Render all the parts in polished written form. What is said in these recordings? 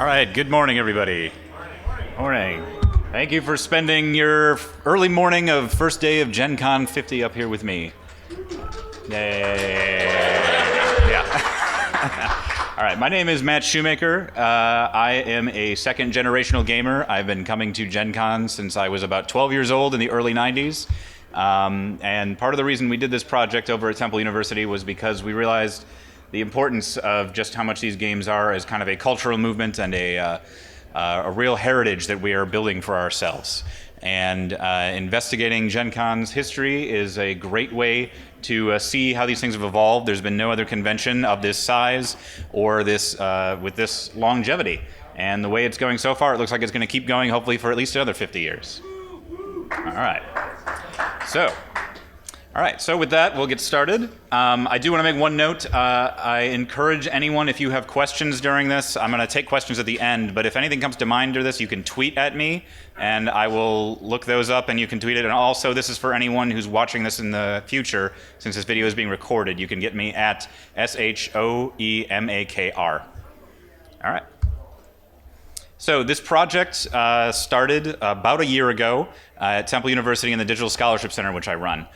All right, good morning, everybody. Morning. Thank you for spending your early morning of first day of Gen Con 50 up here with me. Yay. Yeah. All right, my name is Matt Shoemaker. I am a second generational gamer. I've been coming to Gen Con since I was about 12 years old in the early 90s. And part of the reason we did this project over at Temple University was because we realized the importance of just how much these games are as kind of a cultural movement and a real heritage that we are building for ourselves. And investigating Gen Con's history is a great way to see how these things have evolved. There's been no other convention of this size or this with this longevity. And the way it's going so far, it looks like it's going to keep going, hopefully, for at least another 50 years. All right. So with that, we'll get started. I do want to make one note. I encourage anyone, if you have questions during this, I'm going to take questions at the end, but if anything comes to mind during this, you can tweet at me, and I will look those up, and you can tweet it. And also, this is for anyone who's watching this in the future, since this video is being recorded. You can get me at SHOEMAKR. All right. So this project started about a year ago at Temple University in the Digital Scholarship Center, which I run.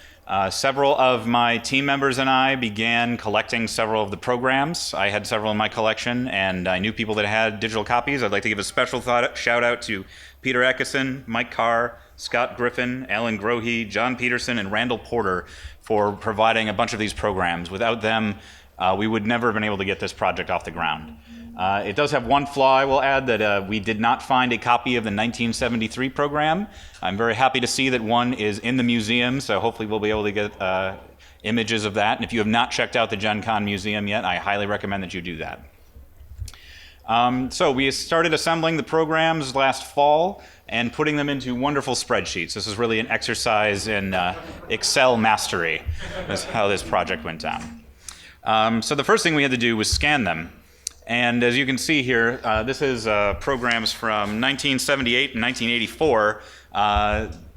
Several of my team members and I began collecting several of the programs. I had several in my collection, and I knew people that had digital copies. I'd like to give a special shout out to Peter Eckison, Mike Carr, Scott Griffin, Alan Grohe, John Peterson, and Randall Porter for providing a bunch of these programs. Without them, we would never have been able to get this project off the ground. It does have one flaw, I will add, that we did not find a copy of the 1973 program. I'm very happy to see that one is in the museum, so hopefully we'll be able to get images of that. And if you have not checked out the Gen Con Museum yet, I highly recommend that you do that. So we started assembling the programs last fall and putting them into wonderful spreadsheets. This is really an exercise in Excel mastery. That's how this project went down. So the first thing we had to do was scan them. And as you can see here, this is programs from 1978 and 1984.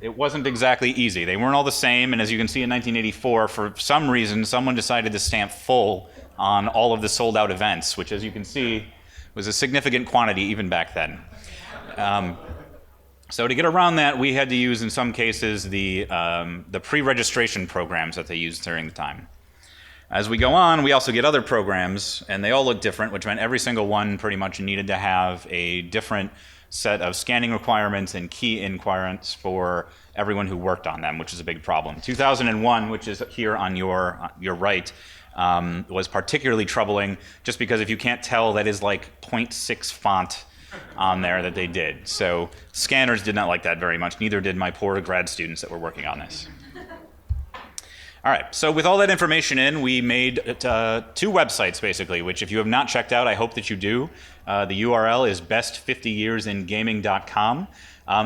It wasn't exactly easy. They weren't all the same, and as you can see in 1984, for some reason, someone decided to stamp full on all of the sold-out events, which, as you can see, was a significant quantity even back then. So to get around that, we had to use, in some cases, the pre-registration programs that they used during the time. As we go on, we also get other programs, and they all look different, which meant every single one pretty much needed to have a different set of scanning requirements and key requirements for everyone who worked on them, which is a big problem. 2001, which is here on your right, was particularly troubling, just because if you can't tell, that is like 0.6 font on there that they did. So scanners did not like that very much, neither did my poor grad students that were working on this. All right, so with all that information in, we made two websites, basically, which if you have not checked out, I hope that you do. The URL is best50yearsingaming.com.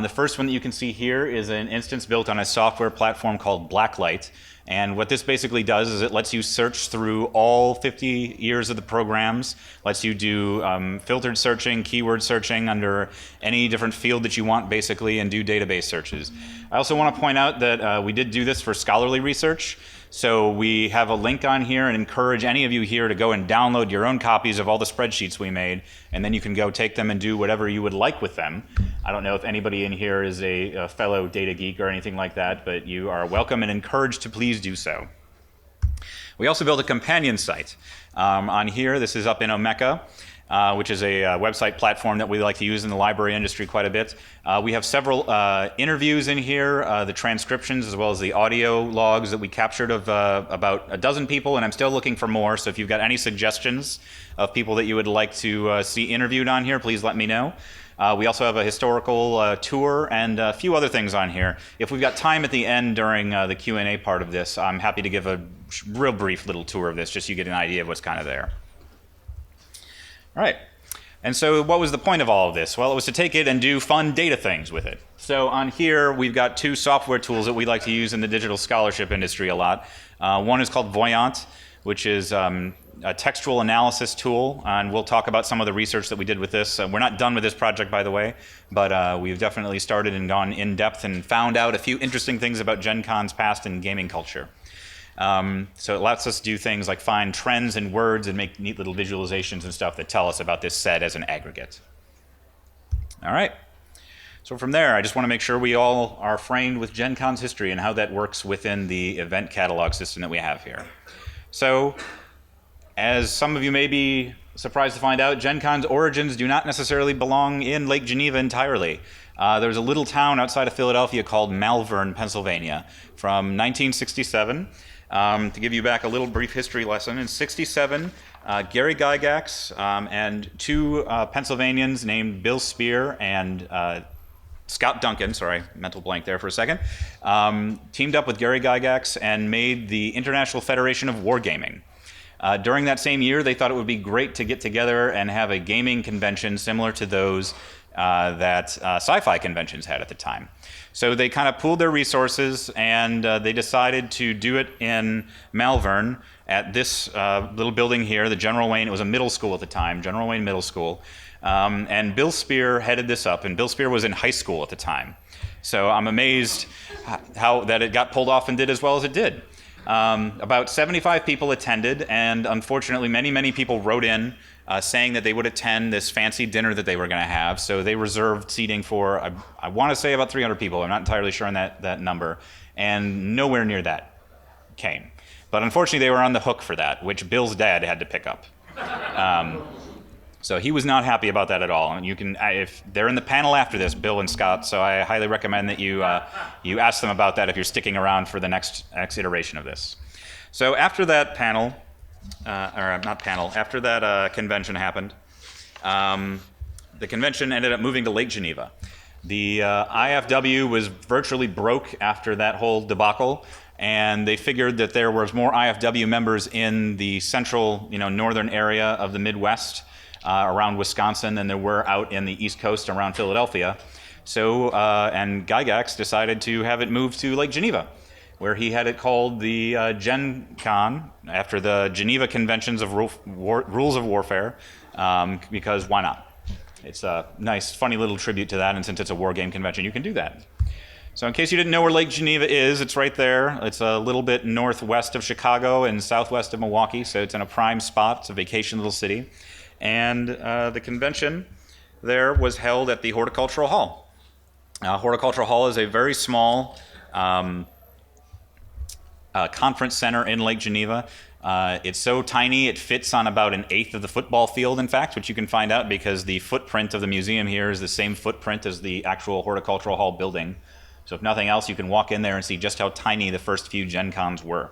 The first one that you can see here is an instance built on a software platform called Blacklight. And what this basically does is it lets you search through all 50 years of the programs, lets you do filtered searching, keyword searching under any different field that you want, basically, and do database searches. I also want to point out that we did do this for scholarly research. So we have a link on here and encourage any of you here to go and download your own copies of all the spreadsheets we made, and then you can go take them and do whatever you would like with them. I don't know if anybody in here is a fellow data geek or anything like that, but you are welcome and encouraged to please do so. We also built a companion site. On here, this is up in Omeka, which is a website platform that we like to use in the library industry quite a bit. We have several interviews in here, the transcriptions as well as the audio logs that we captured of about a dozen people, and I'm still looking for more, so if you've got any suggestions of people that you would like to see interviewed on here, please let me know. We also have a historical tour and a few other things on here. If we've got time at the end during the Q&A part of this, I'm happy to give a real brief little tour of this, just so you get an idea of what's kind of there. All right, and so what was the point of all of this? Well, it was to take it and do fun data things with it. So on here, we've got two software tools that we like to use in the digital scholarship industry a lot. One is called Voyant, which is a textual analysis tool, and we'll talk about some of the research that we did with this. We're not done with this project, by the way, but we've definitely started and gone in depth and found out a few interesting things about Gen Con's past in gaming culture. So it lets us do things like find trends in words and make neat little visualizations and stuff that tell us about this set as an aggregate. All right. So from there, I just want to make sure we all are framed with Gen Con's history and how that works within the event catalog system that we have here. So, as some of you may be surprised to find out, Gen Con's origins do not necessarily belong in Lake Geneva entirely. There's a little town outside of Philadelphia called Malvern, Pennsylvania, from 1967. To give you back a little brief history lesson, in '67, Gary Gygax and two Pennsylvanians named Bill Spear and Scott Duncan, sorry, mental blank there for a second, teamed up with Gary Gygax and made the International Federation of Wargaming. During that same year, they thought it would be great to get together and have a gaming convention similar to those that sci-fi conventions had at the time. So they kind of pooled their resources and they decided to do it in Malvern at this little building here, the General Wayne. It was a middle school at the time, General Wayne Middle School. And Bill Spear headed this up, and Bill Spear was in high school at the time. So I'm amazed how that it got pulled off and did as well as it did. About 75 people attended, and unfortunately many people wrote in saying that they would attend this fancy dinner that they were going to have. So they reserved seating for, I want to say about 300 people. I'm not entirely sure on that number. And nowhere near that came. But unfortunately they were on the hook for that, which Bill's dad had to pick up. So he was not happy about that at all. And you can, if they're in the panel after this, Bill and Scott, so I highly recommend that you ask them about that if you're sticking around for the next iteration of this. So after that panel, after that convention happened, the convention ended up moving to Lake Geneva. The IFW was virtually broke after that whole debacle, and they figured that there was more IFW members in the central, northern area of the Midwest, around Wisconsin than there were out in the East Coast around Philadelphia. So, and Gygax decided to have it moved to Lake Geneva, where he had it called the Gen Con, after the Geneva Conventions of Rules of Warfare, because why not? It's a nice, funny little tribute to that, and since it's a war game convention, you can do that. So in case you didn't know where Lake Geneva is, it's right there. It's a little bit northwest of Chicago and southwest of Milwaukee, so it's in a prime spot. It's a vacation little city. And the convention there was held at the Horticultural Hall. Horticultural Hall is a very small conference center in Lake Geneva. It's so tiny it fits on about an eighth of the football field, in fact, which you can find out because the footprint of the museum here is the same footprint as the actual Horticultural Hall building. So if nothing else, you can walk in there and see just how tiny the first few Gen Cons were.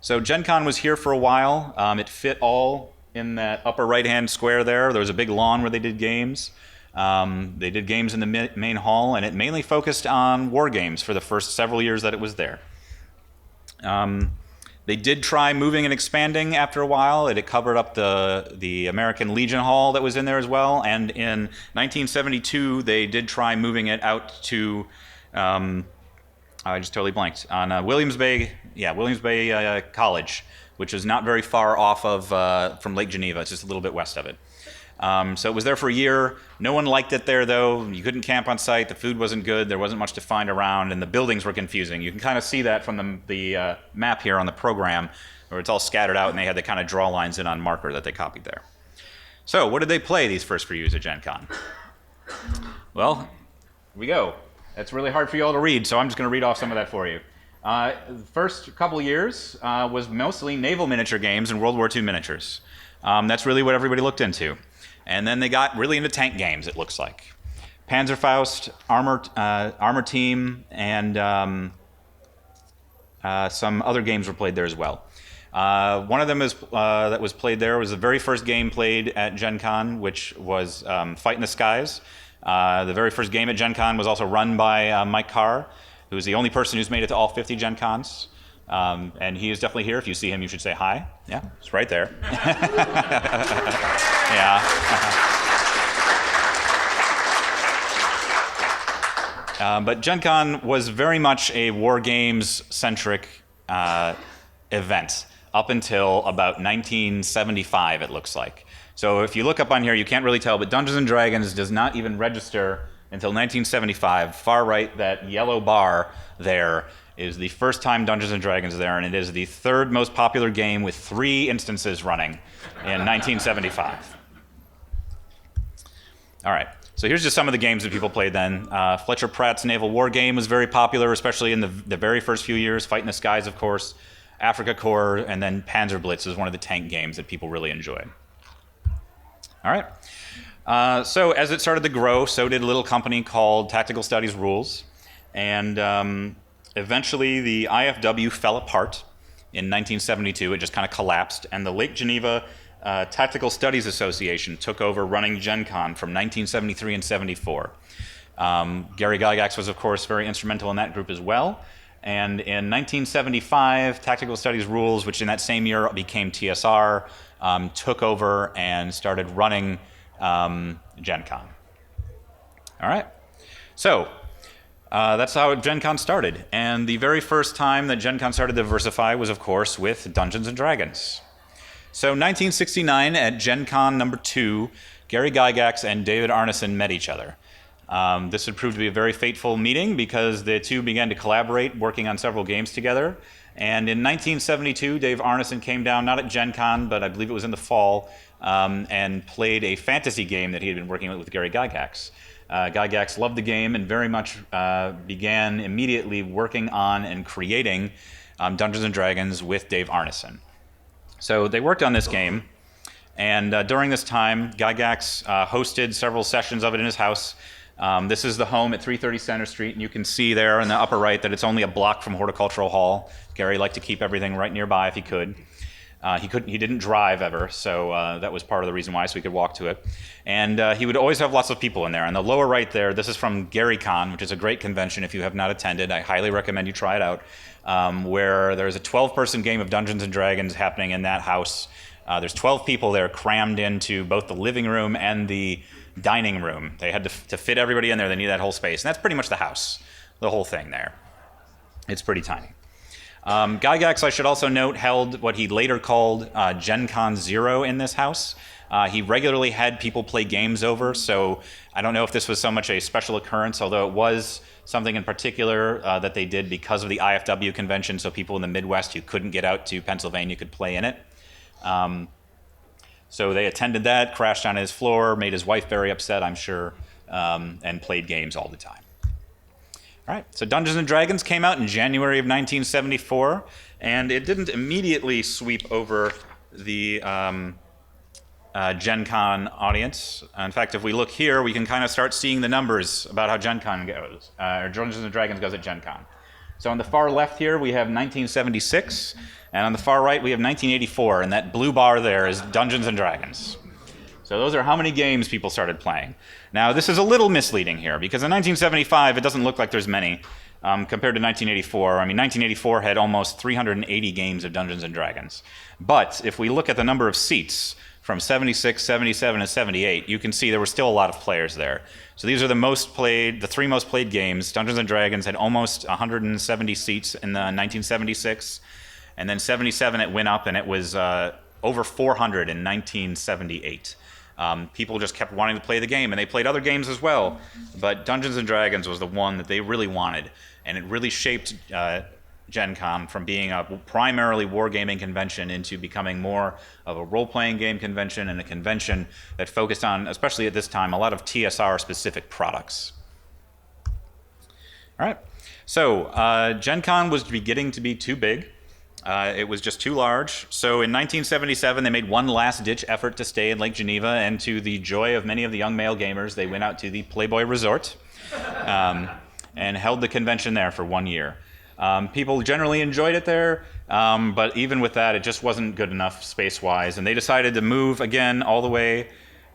So Gen Con was here for a while. It fit all in that upper right-hand square there. There was a big lawn where they did games. They did games in the main hall, and it mainly focused on war games for the first several years that it was there. They did try moving and expanding after a while. It covered up the American Legion Hall that was in there as well. And in 1972, they did try moving it out to, I just totally blanked, on Williams Bay College, which is not very far off of from Lake Geneva. It's just a little bit west of it. So it was there for a year. No one liked it there, though. You couldn't camp on site. The food wasn't good. There wasn't much to find around, and the buildings were confusing. You can kind of see that from the map here on the program, where it's all scattered out, and they had to kind of draw lines in on marker that they copied there. So what did they play these first few years at Gen Con? Well, here we go. It's really hard for you all to read, so I'm just going to read off some of that for you. The first couple of years was mostly naval miniature games and World War II miniatures. That's really what everybody looked into. And then they got really into tank games, it looks like. Panzerfaust, Armor Team, and some other games were played there as well. One of them that was played there was the very first game played at Gen Con, which was Fight in the Skies. The very first game at Gen Con was also run by Mike Carr, who is the only person who's made it to all 50 Gen Cons. And he is definitely here. If you see him, you should say hi. Yeah, it's right there. Yeah. But Gen Con was very much a war games-centric event up until about 1975, it looks like. So if you look up on here, you can't really tell, but Dungeons & Dragons does not even register until 1975. Far right, that yellow bar there is the first time Dungeons & Dragons is there, and it is the third most popular game with 3 instances running in 1975. All right. So here's just some of the games that people played then. Fletcher Pratt's Naval War game was very popular, especially in the very first few years. Fight in the Skies, of course. Afrika Korps, and then Panzer Blitz is one of the tank games that people really enjoyed. All right. So as it started to grow, so did a little company called Tactical Studies Rules. And eventually the IFW fell apart in 1972. It just kind of collapsed. And the Lake Geneva Tactical Studies Association took over running Gen Con from 1973 and 74. Gary Gygax was, of course, very instrumental in that group as well. And in 1975, Tactical Studies Rules, which in that same year became TSR, took over and started running Gen Con. All right. So that's how Gen Con started. And the very first time that Gen Con started to diversify was, of course, with Dungeons & Dragons. So 1969 at Gen Con number 2, Gary Gygax and David Arneson met each other. This would prove to be a very fateful meeting because the two began to collaborate, working on several games together. And in 1972, Dave Arneson came down, not at Gen Con, but I believe it was in the fall, and played a fantasy game that he had been working with Gary Gygax. Gygax loved the game and very much began immediately working on and creating Dungeons & Dragons with Dave Arneson. So they worked on this game, and during this time, Gygax hosted several sessions of it in his house. This is the home at 330 Center Street, and you can see there in the upper right that it's only a block from Horticultural Hall. Gary liked to keep everything right nearby if he could. He didn't drive ever, so that was part of the reason why, so he could walk to it. And he would always have lots of people in there. On the lower right there, this is from GaryCon, which is a great convention if you have not attended. I highly recommend you try it out, where there's a 12-person game of Dungeons & Dragons happening in that house. There's 12 people there crammed into both the living room and the dining room. They had to fit everybody in there. They needed that whole space. And that's pretty much the house, the whole thing there. It's pretty tiny. Gygax, I should also note, held what he later called Gen Con Zero in this house. He regularly had people play games over, so I don't know if this was so much a special occurrence, although it was something in particular that they did because of the IFW convention, so people in the Midwest who couldn't get out to Pennsylvania could play in it. So they attended that, crashed on his floor, made his wife very upset, I'm sure, and played games all the time. All right, so Dungeons & Dragons came out in January of 1974, and it didn't immediately sweep over the Gen Con audience. In fact, if we look here, we can kind of start seeing the numbers about how Gen Con goes, or Dungeons & Dragons goes at Gen Con. So on the far left here, we have 1976, and on the far right, we have 1984, and that blue bar there is Dungeons & Dragons. So those are how many games people started playing. Now, this is a little misleading here, because in 1975, it doesn't look like there's many compared to 1984. I mean, 1984 had almost 380 games of Dungeons & Dragons. But if we look at the number of seats from 76, 77, and 78, you can see there were still a lot of players there. So these are the three most played games. Dungeons & Dragons had almost 170 seats in 1976. And then 77, it went up, and it was over 400 in 1978. People just kept wanting to play the game, and they played other games as well. But Dungeons & Dragons was the one that they really wanted, and it really shaped Gen Con from being a primarily wargaming convention into becoming more of a role-playing game convention and a convention that focused on, especially at this time, a lot of TSR-specific products. All right, so Gen Con was beginning to be too big. It was just too large. So in 1977, they made one last-ditch effort to stay in Lake Geneva, and to the joy of many of the young male gamers, they went out to the Playboy Resort and held the convention there for 1 year. People generally enjoyed it there, but even with that, it just wasn't good enough space-wise, and they decided to move again all the way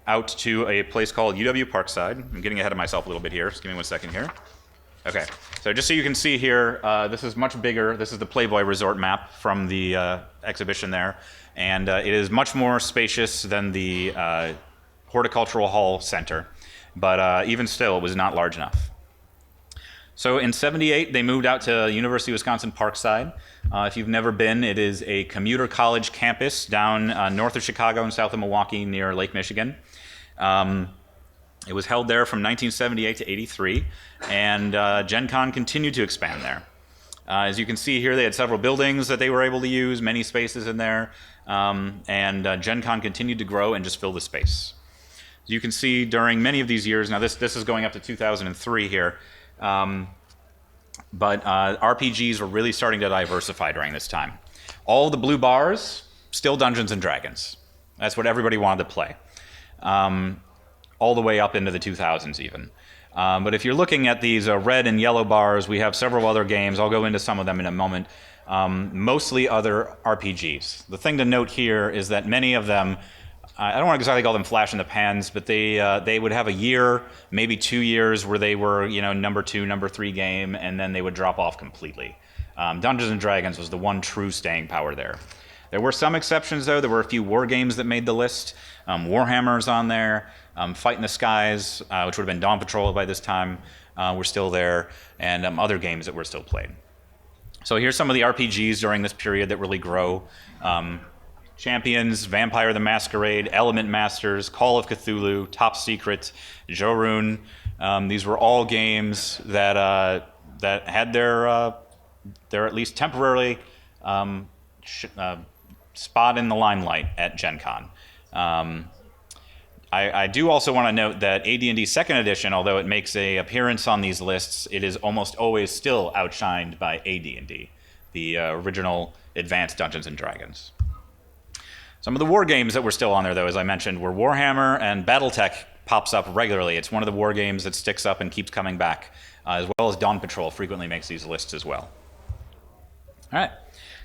out to a place called UW Parkside. I'm getting ahead of myself a little bit here. Just give me 1 second here. Okay, so just so you can see here, this is much bigger. This is the Playboy Resort map from the exhibition there, and it is much more spacious than the Horticultural Hall Center, but even still, it was not large enough. So in 78, they moved out to University of Wisconsin Parkside. If you've never been, it is a commuter college campus down north of Chicago and south of Milwaukee near Lake Michigan. It was held there from 1978 to 83, and Gen Con continued to expand there. As you can see here, they had several buildings that they were able to use, many spaces in there, and Gen Con continued to grow and just fill the space. You can see during many of these years, now this is going up to 2003 here, but RPGs were really starting to diversify during this time. All the blue bars, still Dungeons and Dragons. That's what everybody wanted to play, all the way up into the 2000s even. But if you're looking at these red and yellow bars, we have several other games. I'll go into some of them in a moment. Mostly other RPGs. The thing to note here is that many of them, I don't want to exactly call them flash in the pans, but they would have a year, maybe 2 years, where they were number 2, number 3 game, and then they would drop off completely. Dungeons and Dragons was the one true staying power there. There were some exceptions, though. There were a few war games that made the list. Warhammer's on there. Fight in the Skies, which would have been Dawn Patrol by this time, were still there, and other games that were still played. So here's some of the RPGs during this period that really grow. Champions, Vampire the Masquerade, Element Masters, Call of Cthulhu, Top Secret, Jorun. These were all games that had their at least temporarily spot in the limelight at Gen Con. I do also want to note that AD&D 2nd Edition, although it makes an appearance on these lists, it is almost always still outshined by AD&D, the original Advanced Dungeons & Dragons. Some of the war games that were still on there, though, as I mentioned, were Warhammer, and BattleTech pops up regularly. It's one of the war games that sticks up and keeps coming back, as well as Dawn Patrol frequently makes these lists as well. All right.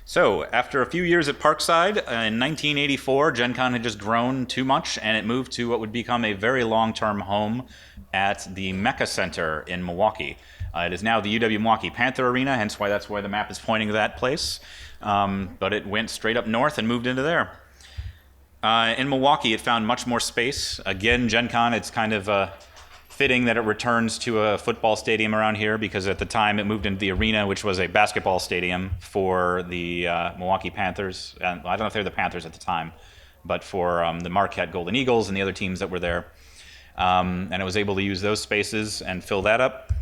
So, after a few years at Parkside, in 1984, Gen Con had just grown too much, and it moved to what would become a very long-term home at the Mecca Center in Milwaukee. It is now the UW Milwaukee Panther Arena, hence why that's why the map is pointing to that place. But it went straight up north and moved into there. In Milwaukee, it found much more space. Again, Gen Con, it's kind of fitting that it returns to a football stadium around here, because at the time it moved into the arena, which was a basketball stadium for the Milwaukee Panthers. I don't know if they were the Panthers at the time, but for the Marquette Golden Eagles and the other teams that were there. And it was able to use those spaces and fill that up.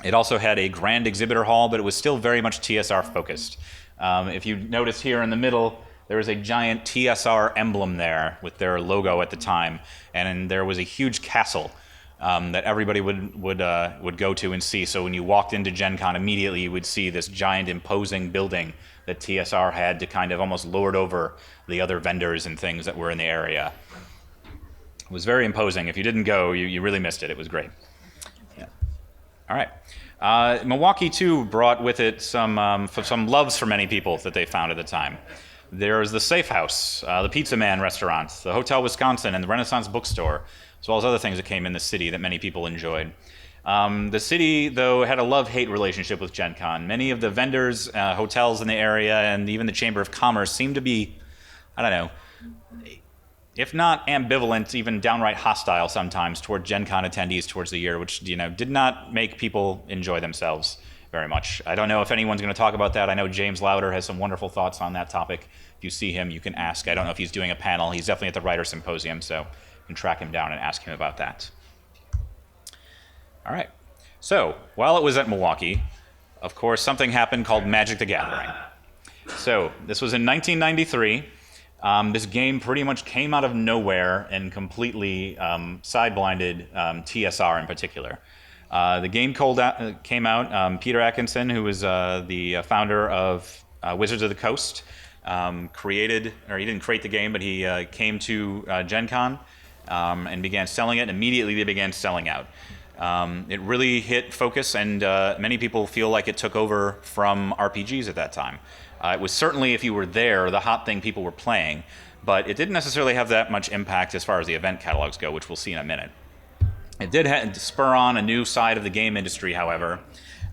It also had a grand exhibitor hall, but it was still very much TSR focused. If you notice here in the middle, there was a giant TSR emblem there with their logo at the time, and there was a huge castle that everybody would go to and see. So when you walked into Gen Con, immediately you would see this giant imposing building that TSR had to kind of almost lord over the other vendors and things that were in the area. It was very imposing. If you didn't go, you really missed it. It was great. Yeah. All right. Milwaukee, too, brought with it some loves for many people that they found at the time. There's the Safe House, the Pizza Man restaurant, the Hotel Wisconsin, and the Renaissance Bookstore, as well as other things that came in the city that many people enjoyed. The city, though, had a love-hate relationship with Gen Con. Many of the vendors, hotels in the area, and even the Chamber of Commerce seemed to be, I don't know, if not ambivalent, even downright hostile sometimes toward Gen Con attendees towards the year, which did not make people enjoy themselves very much. I don't know if anyone's going to talk about that. I know James Lauder has some wonderful thoughts on that topic. If you see him, you can ask. I don't know if he's doing a panel. He's definitely at the Writer Symposium, so you can track him down and ask him about that. All right. So, while it was at Milwaukee, of course, something happened called Magic the Gathering. So, this was in 1993. This game pretty much came out of nowhere and completely sideblinded TSR in particular. The game came out. Peter Atkinson, who was the founder of Wizards of the Coast, created, or he didn't create the game, but he came to Gen Con and began selling it, and immediately they began selling out. It really hit focus, and many people feel like it took over from RPGs at that time. It was certainly, if you were there, the hot thing people were playing, but it didn't necessarily have that much impact as far as the event catalogs go, which we'll see in a minute. It did spur on a new side of the game industry, however.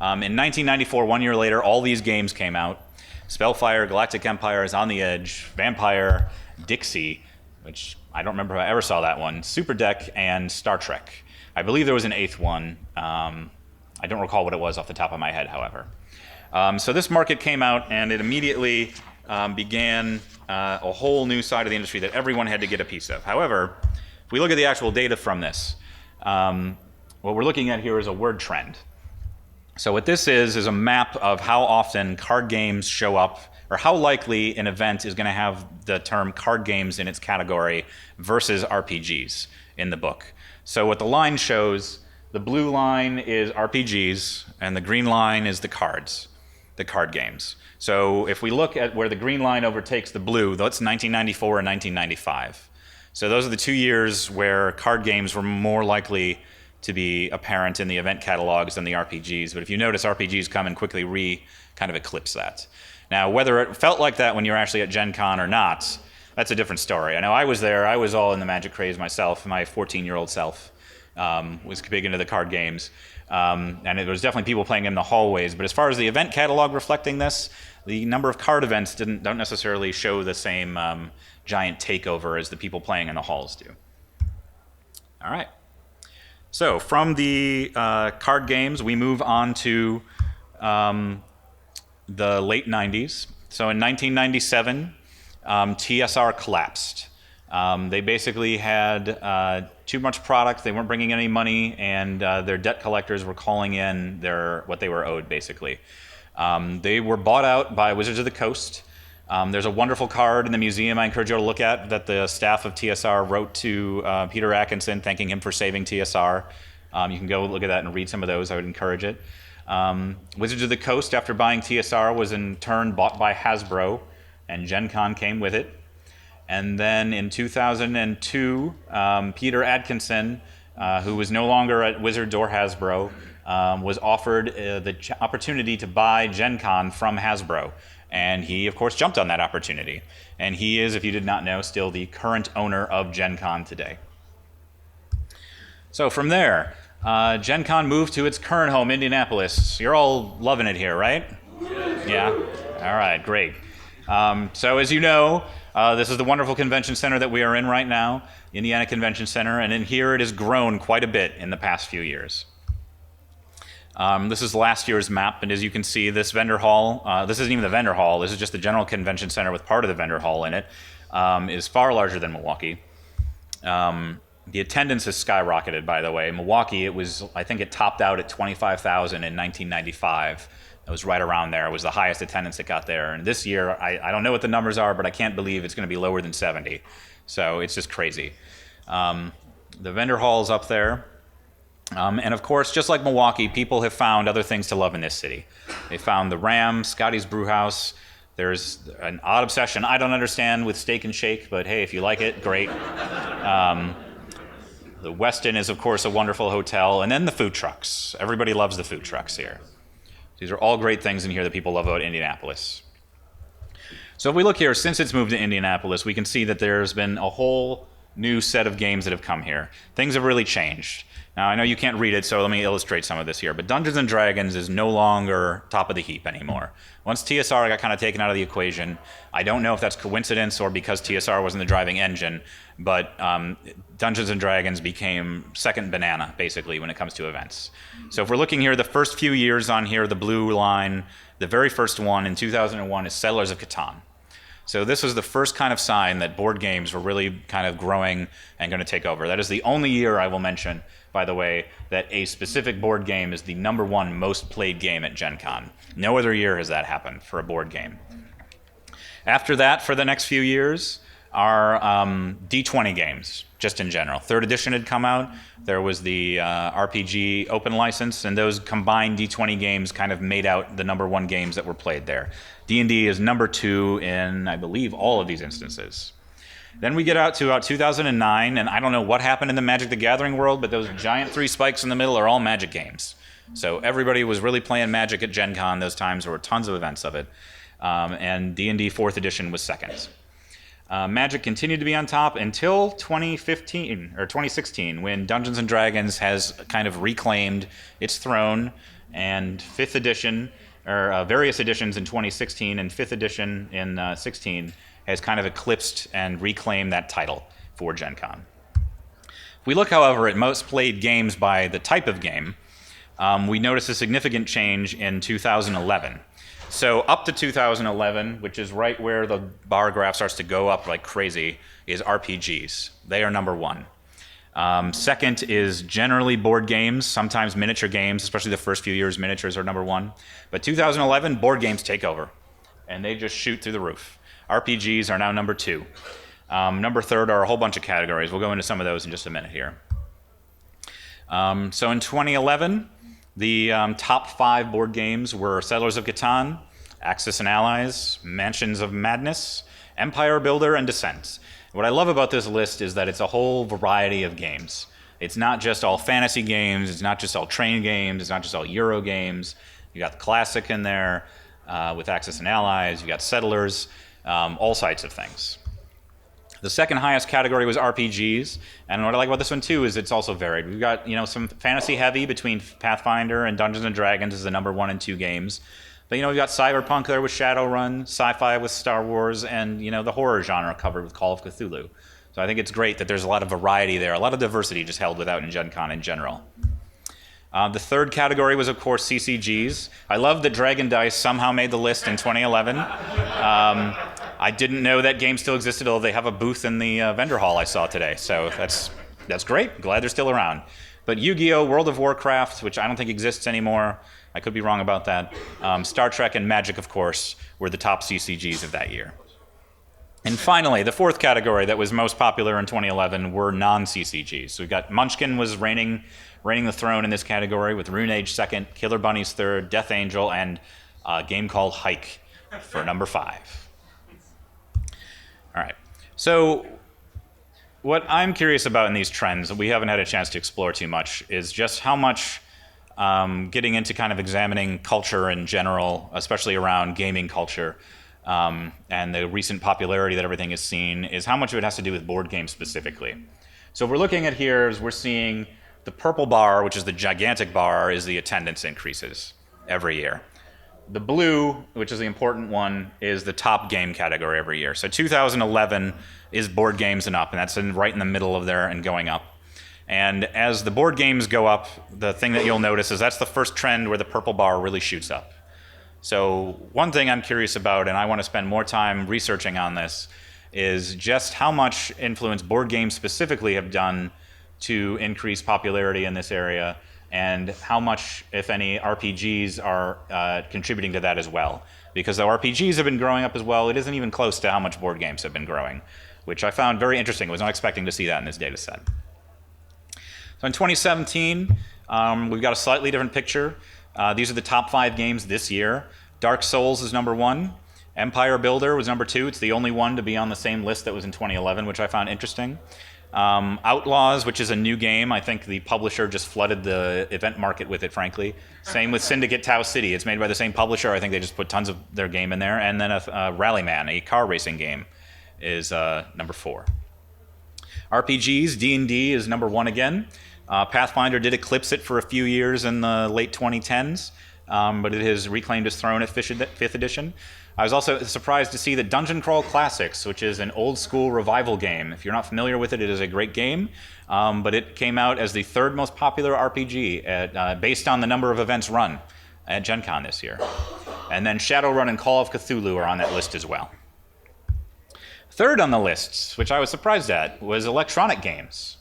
In 1994, 1 year later, all these games came out. Spellfire, Galactic Empire is On the Edge, Vampire, Dixie, which I don't remember if I ever saw that one, Super Deck, and Star Trek. I believe there was an eighth one. I don't recall what it was off the top of my head, however. So this market came out, and it immediately began a whole new side of the industry that everyone had to get a piece of. However, if we look at the actual data from this, what we're looking at here is a word trend. So what this is a map of how often card games show up, or how likely an event is going to have the term card games in its category versus RPGs in the book. So what the line shows, the blue line is RPGs, and the green line is the card games. So if we look at where the green line overtakes the blue, that's 1994 and 1995. So those are the 2 years where card games were more likely to be apparent in the event catalogs than the RPGs. But if you notice, RPGs come and quickly kind of eclipse that. Now, whether it felt like that when you were actually at Gen Con or not, that's a different story. I know I was there. I was all in the Magic craze myself. My 14-year-old self was big into the card games. And it was definitely people playing in the hallways. But as far as the event catalog reflecting this, the number of card events don't necessarily show the same giant takeover as the people playing in the halls do. All right. So from the card games, we move on to the late 90s. So in 1997, TSR collapsed. They basically had too much product, they weren't bringing in any money, and their debt collectors were calling in what they were owed, basically. They were bought out by Wizards of the Coast. There's a wonderful card in the museum I encourage you to look at that the staff of TSR wrote to Peter Atkinson, thanking him for saving TSR. You can go look at that and read some of those. I would encourage it. Wizards of the Coast, after buying TSR, was in turn bought by Hasbro, and Gen Con came with it. And then in 2002, Peter Atkinson, who was no longer at Wizards or Hasbro, was offered the opportunity to buy Gen Con from Hasbro. And he, of course, jumped on that opportunity. And he is, if you did not know, still the current owner of Gen Con today. So from there, Gen Con moved to its current home, Indianapolis. You're all loving it here, right? Yeah? All right, great. So as you know, this is the wonderful convention center that we are in right now, Indiana Convention Center, and in here it has grown quite a bit in the past few years. This is last year's map, and as you can see, this vendor hall, this isn't even the vendor hall, this is just the general convention center with part of the vendor hall in it, is far larger than Milwaukee. The attendance has skyrocketed, by the way. Milwaukee, I think it topped out at 25,000 in 1995. It was right around there. It was the highest attendance it got there. And this year, I don't know what the numbers are, but I can't believe it's going to be lower than 70. So it's just crazy. The vendor hall is up there. And of course, just like Milwaukee, people have found other things to love in this city. They found the Ram, Scotty's Brewhouse. There's an odd obsession I don't understand with Steak and Shake, but hey, if you like it, great. The Westin is, of course, a wonderful hotel. And then the food trucks. Everybody loves the food trucks here. These are all great things in here that people love about Indianapolis. So if we look here, since it's moved to Indianapolis, we can see that there's been a whole new set of games that have come here. Things have really changed. Now, I know you can't read it, so let me illustrate some of this here. But Dungeons & Dragons is no longer top of the heap anymore. Once TSR got kind of taken out of the equation, I don't know if that's coincidence or because TSR wasn't the driving engine, but Dungeons & Dragons became second banana, basically, when it comes to events. So if we're looking here, the first few years on here, the blue line, the very first one in 2001 is Settlers of Catan. So this was the first kind of sign that board games were really kind of growing and going to take over. That is the only year I will mention, by the way, that a specific board game is the #1 most played game at Gen Con. No other year has that happened for a board game. After that, for the next few years, are D20 games, just in general. 3rd edition had come out. There was the RPG open license, and those combined D20 games kind of made out the #1 games that were played there. D&D is #2 in, I believe, all of these instances. Then we get out to about 2009, and I don't know what happened in the Magic the Gathering world, but those giant 3 spikes in the middle are all Magic games. So everybody was really playing Magic at Gen Con those times. There were tons of events of it. And D&D 4th edition was second. Magic continued to be on top until 2015 or 2016, when Dungeons & Dragons has kind of reclaimed its throne, and 5th edition, or various editions in 2016 and 5th edition in 16, has kind of eclipsed and reclaimed that title for Gen Con. If we look, however, at most played games by the type of game, we notice a significant change in 2011. So up to 2011, which is right where the bar graph starts to go up like crazy, is RPGs. They are #1. Second is generally board games, sometimes miniature games, especially the first few years, miniatures are #1. But 2011, board games take over, and they just shoot through the roof. RPGs are now #2. Number third are a whole bunch of categories. We'll go into some of those in just a minute here. So in 2011, the top 5 board games were Settlers of Catan, Axis and Allies, Mansions of Madness, Empire Builder, and Descent. What I love about this list is that it's a whole variety of games. It's not just all fantasy games, it's not just all train games, it's not just all Euro games. You got the Classic in there with Axis and Allies, you got Settlers, all sorts of things. The second highest category was RPGs, and what I like about this one too is it's also varied. We've got some fantasy heavy between Pathfinder and Dungeons and Dragons as the number 1 and 2 games, but we've got cyberpunk there with Shadowrun, sci-fi with Star Wars, and the horror genre covered with Call of Cthulhu. So I think it's great that there's a lot of variety there, a lot of diversity just held without in Gen Con in general. The third category was, of course, CCGs. I love that Dragon Dice somehow made the list in 2011. I didn't know that game still existed, although they have a booth in the vendor hall I saw today. So that's great. Glad they're still around. But Yu-Gi-Oh!, World of Warcraft, which I don't think exists anymore. I could be wrong about that. Star Trek and Magic, of course, were the top CCGs of that year. And finally, the fourth category that was most popular in 2011 were non-CCGs. So we got Munchkin was reigning the throne in this category with Rune Age second, Killer Bunnies third, Death Angel, and a game called Hike for number 5. All right. So what I'm curious about in these trends that we haven't had a chance to explore too much is just how much getting into kind of examining culture in general, especially around gaming culture, and the recent popularity that everything has seen, is how much of it has to do with board games specifically. So what we're looking at here is we're seeing the purple bar, which is the gigantic bar, is the attendance increases every year. The blue, which is the important one, is the top game category every year. So 2011 is board games and up, and that's right in the middle of there and going up. And as the board games go up, the thing that you'll notice is that's the first trend where the purple bar really shoots up. So one thing I'm curious about, and I want to spend more time researching on this, is just how much influence board games specifically have done to increase popularity in this area, and how much, if any, RPGs are contributing to that as well. Because though RPGs have been growing up as well, it isn't even close to how much board games have been growing, which I found very interesting. I was not expecting to see that in this data set. So in 2017, we've got a slightly different picture. These are the top 5 games this year. Dark Souls is number 1. Empire Builder was number 2. It's the only one to be on the same list that was in 2011, which I found interesting. Outlaws, which is a new game. I think the publisher just flooded the event market with it, frankly. Same with Syndicate Tau City. It's made by the same publisher. I think they just put tons of their game in there. And then Rallyman, a car racing game, is number 4. RPGs, D&D is number 1 again. Pathfinder did eclipse it for a few years in the late 2010s, but it has reclaimed its throne at 5th edition. I was also surprised to see that Dungeon Crawl Classics, which is an old school revival game. If you're not familiar with it, it is a great game, but it came out as the 3rd most popular RPG based on the number of events run at Gen Con this year. And then Shadowrun and Call of Cthulhu are on that list as well. Third on the list, which I was surprised at, was electronic games.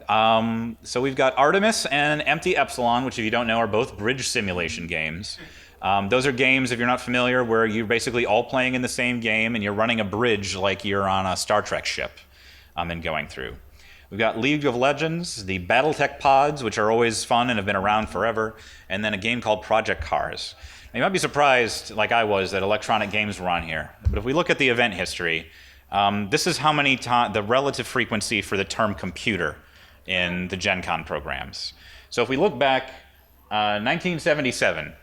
So we've got Artemis and Empty Epsilon, which if you don't know are both bridge simulation games. Those are games, if you're not familiar, where you're basically all playing in the same game and you're running a bridge like you're on a Star Trek ship and going through. We've got League of Legends, the Battletech pods, which are always fun and have been around forever, and then a game called Project Cars. Now, you might be surprised, like I was, that electronic games were on here. But if we look at the event history, this is how many times, the relative frequency for the term computer in the Gen Con programs. So if we look back, 1977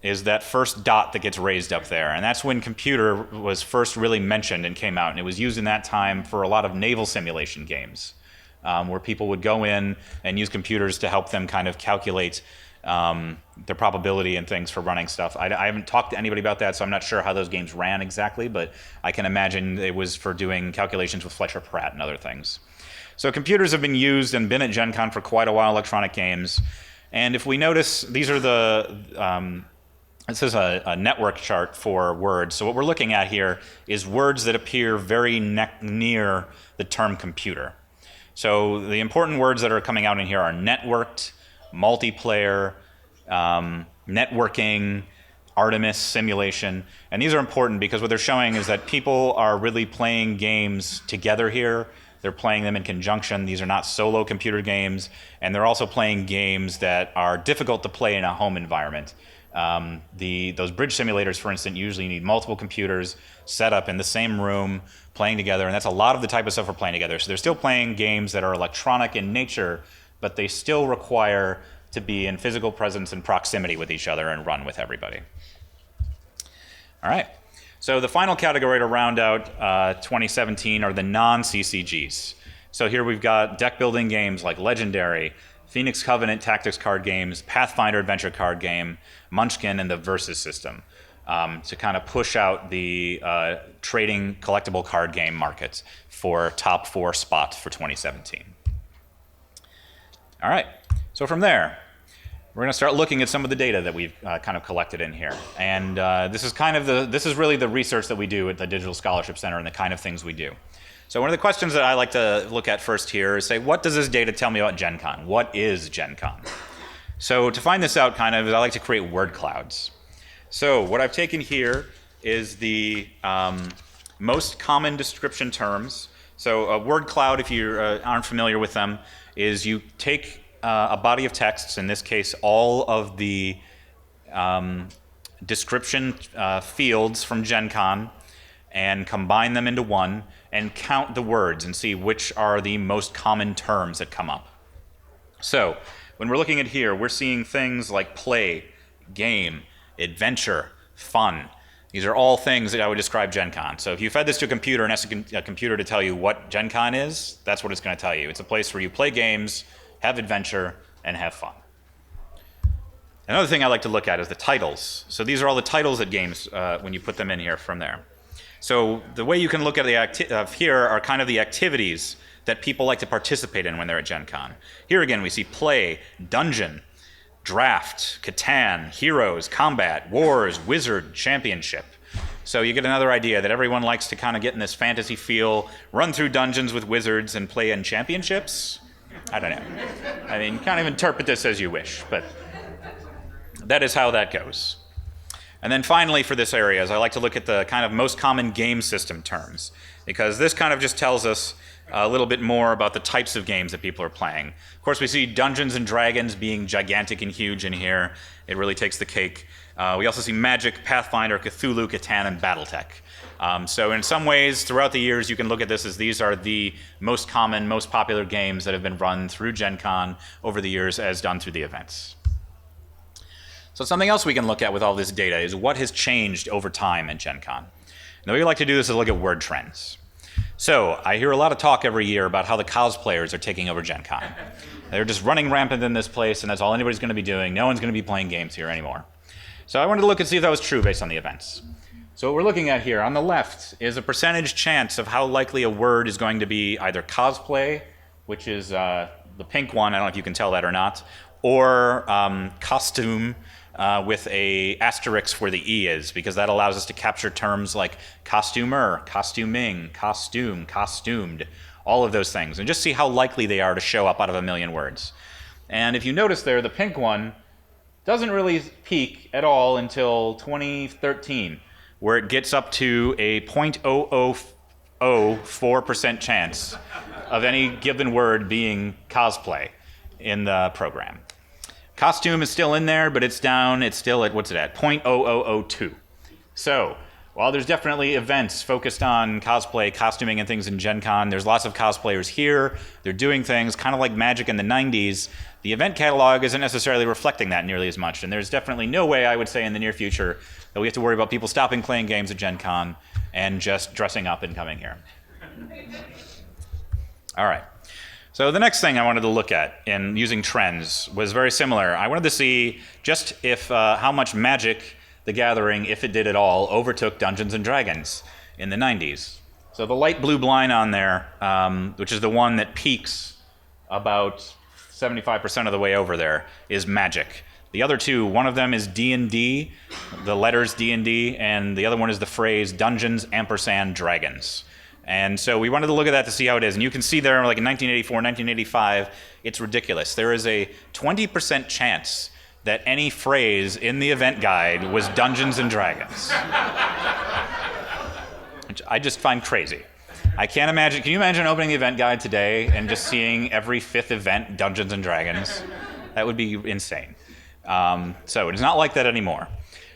is that first dot that gets raised up there, and that's when computer was first really mentioned and came out, and it was used in that time for a lot of naval simulation games, where people would go in and use computers to help them kind of calculate the probability and things for running stuff. I haven't talked to anybody about that, so I'm not sure how those games ran exactly, but I can imagine it was for doing calculations with Fletcher Pratt and other things. So computers have been used and been at Gen Con for quite a while, electronic games. And if we notice, these are this is a network chart for words. So what we're looking at here is words that appear very near the term computer. So the important words that are coming out in here are networked, multiplayer, networking, Artemis simulation. And these are important because what they're showing is that people are really playing games together here. They're playing them in conjunction. These are not solo computer games. And they're also playing games that are difficult to play in a home environment. Those bridge simulators, for instance, usually need multiple computers set up in the same room, playing together. And that's a lot of the type of stuff we're playing together. So they're still playing games that are electronic in nature, but they still require to be in physical presence and proximity with each other and run with everybody. All right. So the final category to round out 2017 are the non-CCGs. So here we've got deck building games like Legendary, Phoenix Covenant tactics card games, Pathfinder adventure card game, Munchkin, and the Versus system to kind of push out the trading collectible card game market for top 4 spots for 2017. All right. So from there, we're going to start looking at some of the data that we've kind of collected in here. And this is really the research that we do at the Digital Scholarship Center and the kind of things we do. So one of the questions that I like to look at first here is say, what does this data tell me about Gen Con? What is Gen Con? So to find this out I like to create word clouds. So what I've taken here is the most common description terms. So a word cloud, if you aren't familiar with them, is you take a body of texts, in this case all of the description fields from Gen Con, and combine them into one and count the words and see which are the most common terms that come up. So when we're looking at here, we're seeing things like play, game, adventure, fun. These are all things that I would describe Gen Con. So if you fed this to a computer and asked a computer to tell you what Gen Con is, that's what it's going to tell you. It's a place where you play games, have adventure, and have fun. Another thing I like to look at is the titles. So these are all the titles at games when you put them in here from there. So the way you can look at the here are kind of the activities that people like to participate in when they're at Gen Con. Here again we see play, dungeon, draft, Catan, heroes, combat, wars, wizard, championship. So you get another idea that everyone likes to kind of get in this fantasy feel, run through dungeons with wizards and play in championships. I don't know. I mean, you kind of interpret this as you wish, but that is how that goes. And then finally for this area, I like to look at the kind of most common game system terms, because this kind of just tells us a little bit more about the types of games that people are playing. Of course, we see Dungeons and Dragons being gigantic and huge in here. It really takes the cake. We also see Magic, Pathfinder, Cthulhu, Catan, and Battletech. So in some ways, throughout the years, you can look at this as these are the most common, most popular games that have been run through Gen Con over the years as done through the events. So something else we can look at with all this data is what has changed over time at Gen Con. And the way we like to do this is look at word trends. So I hear a lot of talk every year about how the cosplayers are taking over Gen Con. They're just running rampant in this place, and that's all anybody's going to be doing. No one's going to be playing games here anymore. So I wanted to look and see if that was true based on the events. So what we're looking at here on the left is a percentage chance of how likely a word is going to be either cosplay, which is the pink one, I don't know if you can tell that or not, or costume, with a asterisk where the E is, because that allows us to capture terms like costumer, costuming, costume, costumed, all of those things, and just see how likely they are to show up out of a million words. And if you notice there, the pink one doesn't really peak at all until 2013, where it gets up to a 0.0004% chance of any given word being cosplay in the program. Costume is still in there, but it's down. It's still at, what's it at? 0.0002. So while there's definitely events focused on cosplay, costuming, and things in Gen Con, there's lots of cosplayers here. They're doing things kind of like Magic in the 90s. The event catalog isn't necessarily reflecting that nearly as much, and there's definitely no way, I would say, in the near future that we have to worry about people stopping playing games at Gen Con and just dressing up and coming here. All right. So the next thing I wanted to look at in using trends was very similar. I wanted to see just if how much Magic the Gathering, if it did at all, overtook Dungeons and Dragons in the 90s. So the light blue line on there, which is the one that peaks about 75% of the way over there, is Magic. The other two, one of them is D&D, the letters D&D, and the other one is the phrase Dungeons & Dragons. And so we wanted to look at that to see how it is. And you can see there, like in 1984, 1985, it's ridiculous. There is a 20% chance that any phrase in the event guide was Dungeons and Dragons. Which I just find crazy. I can't imagine, can you imagine opening the event guide today and just seeing every 5th event Dungeons and Dragons? That would be insane. So it's not like that anymore.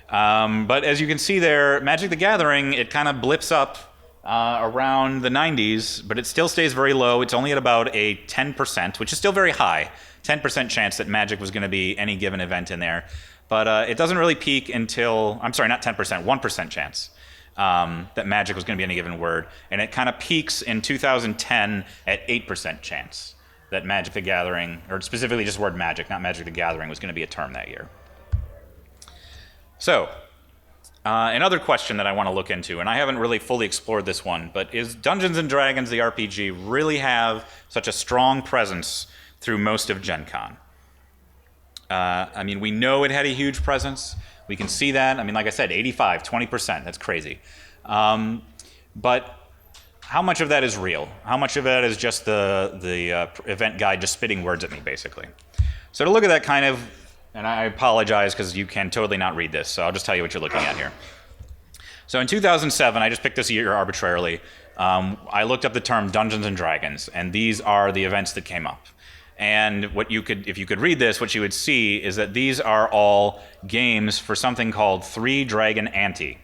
But as you can see there, Magic the Gathering, it kind of blips up around the 90s, but it still stays very low. It's only at about a 10%, which is still very high, 10% chance that Magic was going to be any given event in there. But it doesn't really peak until, I'm sorry, not 10%, 1% chance. That Magic was going to be any given word. And it kind of peaks in 2010 at 8% chance that Magic the Gathering, or specifically just the word Magic, not Magic the Gathering, was going to be a term that year. So, another question that I want to look into, and I haven't really fully explored this one, but is Dungeons & Dragons, the RPG, really have such a strong presence through most of Gen Con? I mean, we know it had a huge presence. We can see that. I mean, like I said, 85, 20%. That's crazy. But how much of that is real? How much of that is just the event guide just spitting words at me, basically? So to look at that kind of, and I apologize because you can totally not read this, so I'll just tell you what you're looking at here. So in 2007, I just picked this year arbitrarily. I looked up the term Dungeons and Dragons, and these are the events that came up. And what you could, if you could read this, what you would see is that these are all games for something called Three Dragon Ante.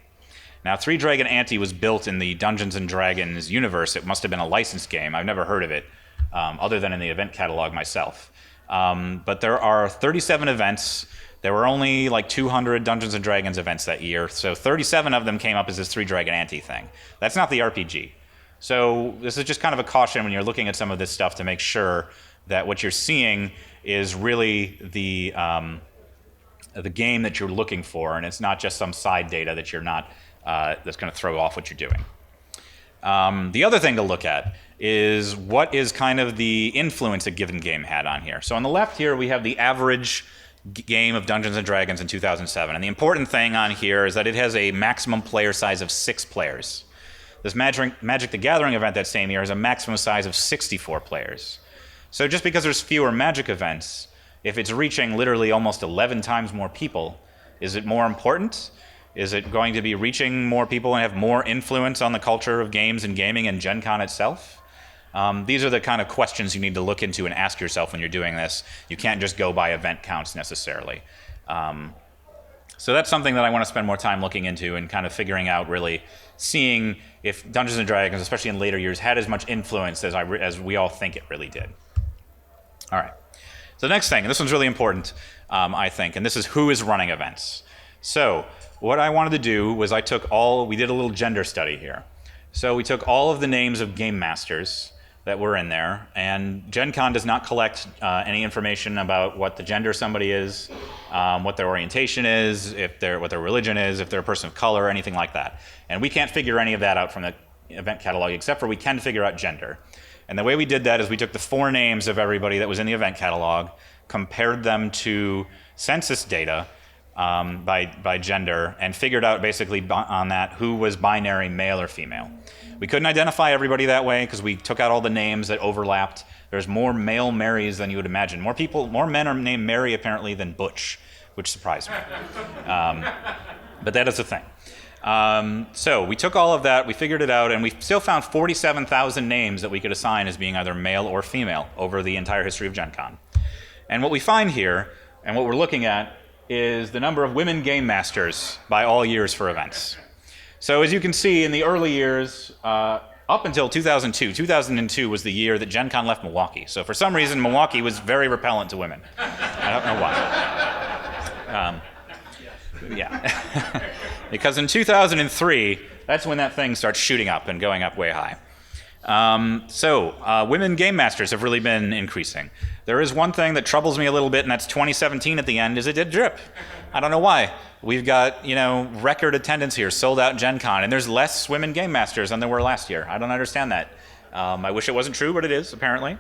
Now, Three Dragon Ante was built in the Dungeons and Dragons universe. It must have been a licensed game. I've never heard of it, other than in the event catalog myself. But there are 37 events. There were only like 200 Dungeons and Dragons events that year, so 37 of them came up as this Three Dragon Ante thing. That's not the RPG. So this is just kind of a caution when you're looking at some of this stuff to make sure that what you're seeing is really the game that you're looking for, and it's not just some side data that you're not that's going to throw off what you're doing. The other thing to look at is what is kind of the influence a given game had on here. So on the left here we have the average game of Dungeons and Dragons in 2007, and the important thing on here is that it has a maximum player size of 6 players. This Magic the Gathering event that same year has a maximum size of 64 players. So just because there's fewer Magic events, if it's reaching literally almost 11 times more people, is it more important? Is it going to be reaching more people and have more influence on the culture of games and gaming and Gen Con itself? These are the kind of questions you need to look into and ask yourself when you're doing this. You can't just go by event counts necessarily. So that's something that I want to spend more time looking into and kind of figuring out, really seeing if Dungeons and Dragons, especially in later years, had as much influence as we all think it really did. All right. So the next thing, and this one's really important, I think, and this is who is running events. So what I wanted to do was we did a little gender study here. So we took all of the names of game masters that were in there, and Gen Con does not collect any information about what the gender somebody is, what their orientation is, what their religion is, if they're a person of color, anything like that. And we can't figure any of that out from the event catalog, except for we can figure out gender. And the way we did that is we took the 4 names of everybody that was in the event catalog, compared them to census data by gender, and figured out basically on that who was binary, male or female. We couldn't identify everybody that way because we took out all the names that overlapped. There's more male Marys than you would imagine. More men are named Mary apparently than Butch, which surprised me. But that is a thing. So we took all of that, we figured it out, and we still found 47,000 names that we could assign as being either male or female over the entire history of Gen Con. And what we find here, and what we're looking at, is the number of women game masters by all years for events. So as you can see, in the early years, up until 2002 was the year that Gen Con left Milwaukee. So for some reason, Milwaukee was very repellent to women. I don't know why. Yeah. Because in 2003, that's when that thing starts shooting up and going up way high. Women game masters have really been increasing. There is one thing that troubles me a little bit, and that's 2017 at the end, is it did drip. I don't know why. We've got, record attendance here, sold out Gen Con, and there's less women game masters than there were last year. I don't understand that. I wish it wasn't true, but it is, apparently.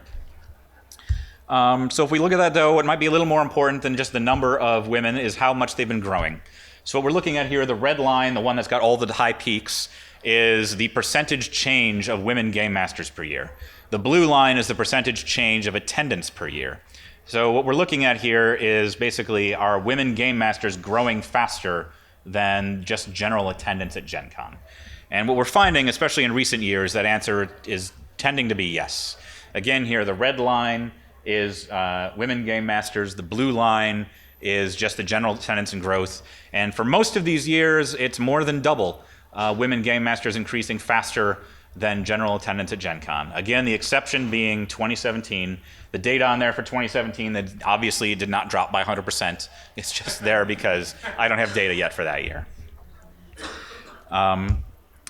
So if we look at that, though, what might be a little more important than just the number of women is how much they've been growing. So what we're looking at here, the red line, the one that's got all the high peaks, is the percentage change of women game masters per year. The blue line is the percentage change of attendance per year. So what we're looking at here is basically are women game masters growing faster than just general attendance at Gen Con? And what we're finding, especially in recent years, that answer is tending to be yes. Again here, the red line is women game masters, the blue line is just the general attendance and growth. And for most of these years, it's more than double women game masters increasing faster than general attendance at Gen Con. Again, the exception being 2017. The data on there for 2017 that obviously did not drop by 100%. It's just there because I don't have data yet for that year.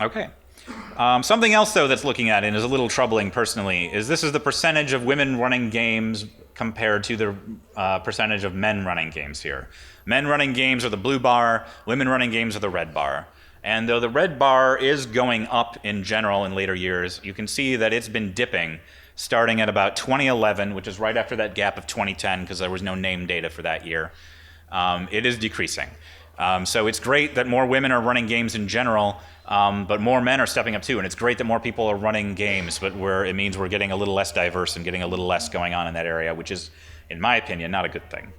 Okay. Something else, though, that's looking at and is a little troubling personally is this is the percentage of women running games compared to the percentage of men running games here. Men running games are the blue bar, women running games are the red bar. And though the red bar is going up in general in later years, you can see that it's been dipping starting at about 2011, which is right after that gap of 2010 because there was no name data for that year. It is decreasing. So it's great that more women are running games in general, but more men are stepping up too. And it's great that more people are running games, but it means we're getting a little less diverse and getting a little less going on in that area, which is, in my opinion, not a good thing.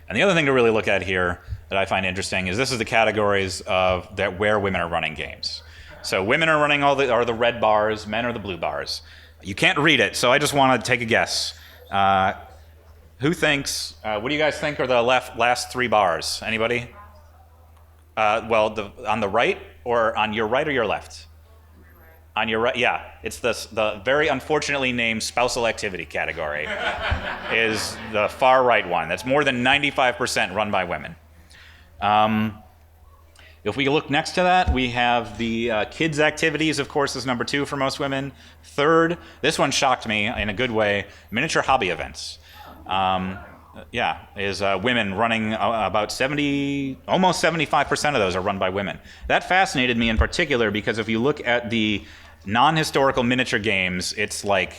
And the other thing to really look at here that I find interesting is this is the categories of where women are running games. So women are running are the red bars, men are the blue bars. You can't read it, so I just want to take a guess. Who thinks, what do you guys think are the last three bars? Anybody? Well, on the right, or on your right or your left? On your right, yeah. It's the very unfortunately named spousal activity category is the far right one. That's more than 95% run by women. If we look next to that, we have the kids' activities, of course, is number 2 for most women. Third, this one shocked me in a good way, miniature hobby events. Is women running about 70, almost 75% of those are run by women. That fascinated me in particular because if you look at the non-historical miniature games, it's like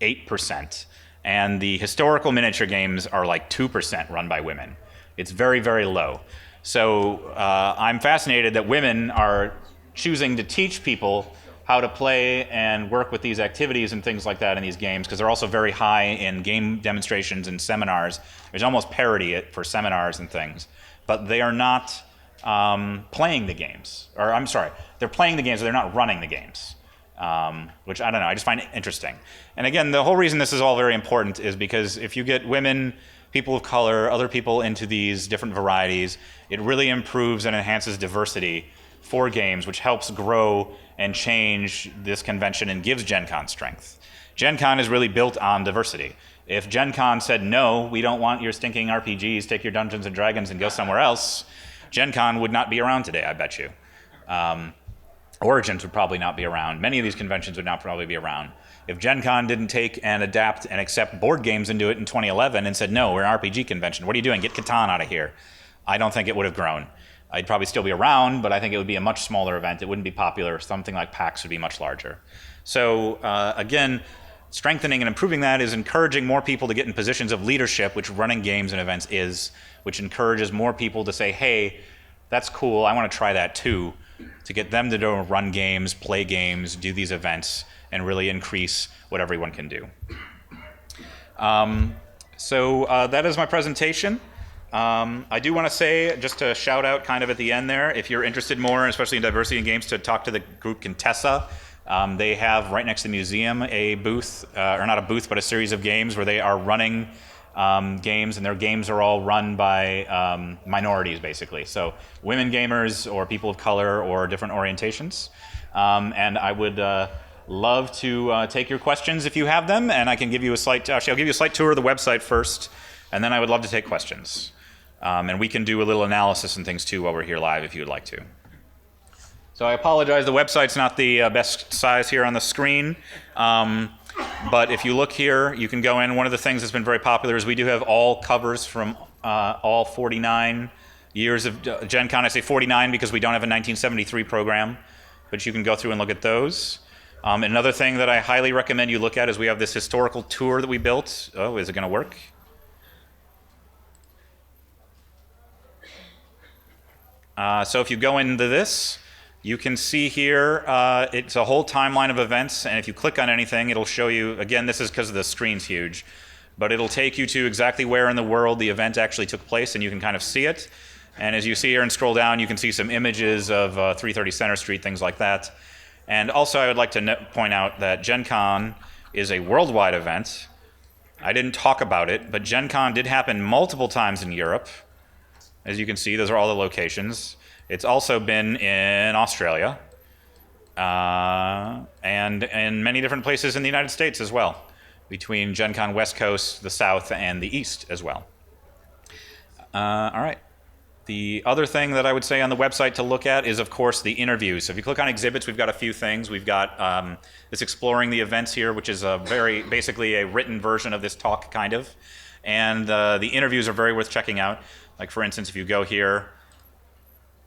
8%. And the historical miniature games are like 2% run by women. It's very, very low. So I'm fascinated that women are choosing to teach people how to play and work with these activities and things like that in these games, because they're also very high in game demonstrations and seminars. There's almost parity for seminars and things. But they are not playing the games. Or I'm sorry, they're playing the games, but they're not running the games. Which I don't know, I just find it interesting. And again, the whole reason this is all very important is because if you get women, people of color, other people into these different varieties, it really improves and enhances diversity for games, which helps grow and change this convention and gives Gen Con strength. Gen Con is really built on diversity. If Gen Con said, no, we don't want your stinking RPGs, take your Dungeons and Dragons and go somewhere else, Gen Con would not be around today, I bet you. Origins would probably not be around. Many of these conventions would not probably be around. If Gen Con didn't take and adapt and accept board games into it in 2011 and said, no, we're an RPG convention, what are you doing? Get Catan out of here. I don't think it would have grown. I'd probably still be around, but I think it would be a much smaller event. It wouldn't be popular. Something like PAX would be much larger. So again, strengthening and improving that is encouraging more people to get in positions of leadership, which running games and events is, which encourages more people to say, hey, that's cool, I want to try that too, to get them to run games, play games, do these events, and really increase what everyone can do. So that is my presentation. I do want to say, just to shout out kind of at the end there, if you're interested more, especially in diversity in games, to talk to the group Contessa. They have right next to the museum a booth, or not a booth, but a series of games where they are running games, and their games are all run by minorities, basically. So women gamers or people of color or different orientations. And I would love to take your questions if you have them, and I can give you a slight, actually I'll give you a slight tour of the website first, and then I would love to take questions. And we can do a little analysis and things too while we're here live if you would like to. So I apologize, the website's not the best size here on the screen. But if you look here, you can go in. One of the things that's been very popular is we do have all covers from all 49 years of Gen Con. I say 49 because we don't have a 1973 program, but you can go through and look at those. Another thing that I highly recommend you look at is we have this historical tour that we built. Oh, is it going to work? So if you go into this, you can see here, it's a whole timeline of events, and if you click on anything, it'll show you, again, this is because the screen's huge, but it'll take you to exactly where in the world the event actually took place, and you can kind of see it. And as you see here and scroll down, you can see some images of 330 Center Street, things like that. And also, I would like to point out that Gen Con is a worldwide event. I didn't talk about it, but Gen Con did happen multiple times in Europe. As you can see, those are all the locations. It's also been in Australia, and in many different places in the United States as well, between Gen Con West Coast, the South, and the East as well. All right. The other thing that I would say on the website to look at is, of course, the interviews. So if you click on exhibits, we've got a few things. We've got this exploring the events here, which is basically a written version of this talk, kind of. And the interviews are very worth checking out. Like, for instance, if you go here,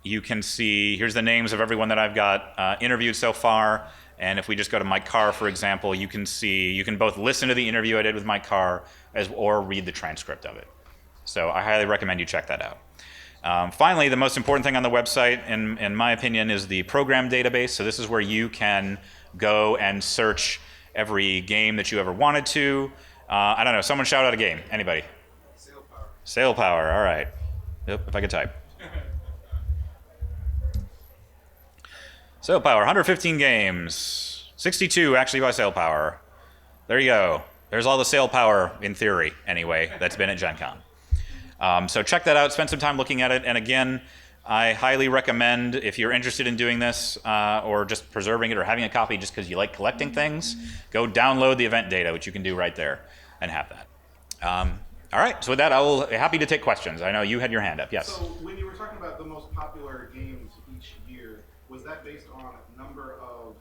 you can see, here's the names of everyone that I've got interviewed so far. And if we just go to Mike Carr, for example, you can see, you can both listen to the interview I did with Mike Carr or read the transcript of it. So I highly recommend you check that out. Finally, the most important thing on the website, in my opinion, is the program database. So this is where you can go and search every game that you ever wanted to. I don't know, someone shout out a game. Anybody? Sail Power. Sail Power, all right. Yep, if I could type. Sail Power, 115 games. 62 actually by Sail Power. There you go. There's all the Sail Power, in theory, anyway, that's been at Gen Con. So check that out, spend some time looking at it, and again, I highly recommend, if you're interested in doing this, or just preserving it or having a copy just because you like collecting things, go download the event data, which you can do right there, and have that. All right, so with that, I will be happy to take questions. I know you had your hand up, yes? So when you were talking about the most popular games each year, was that based on a number of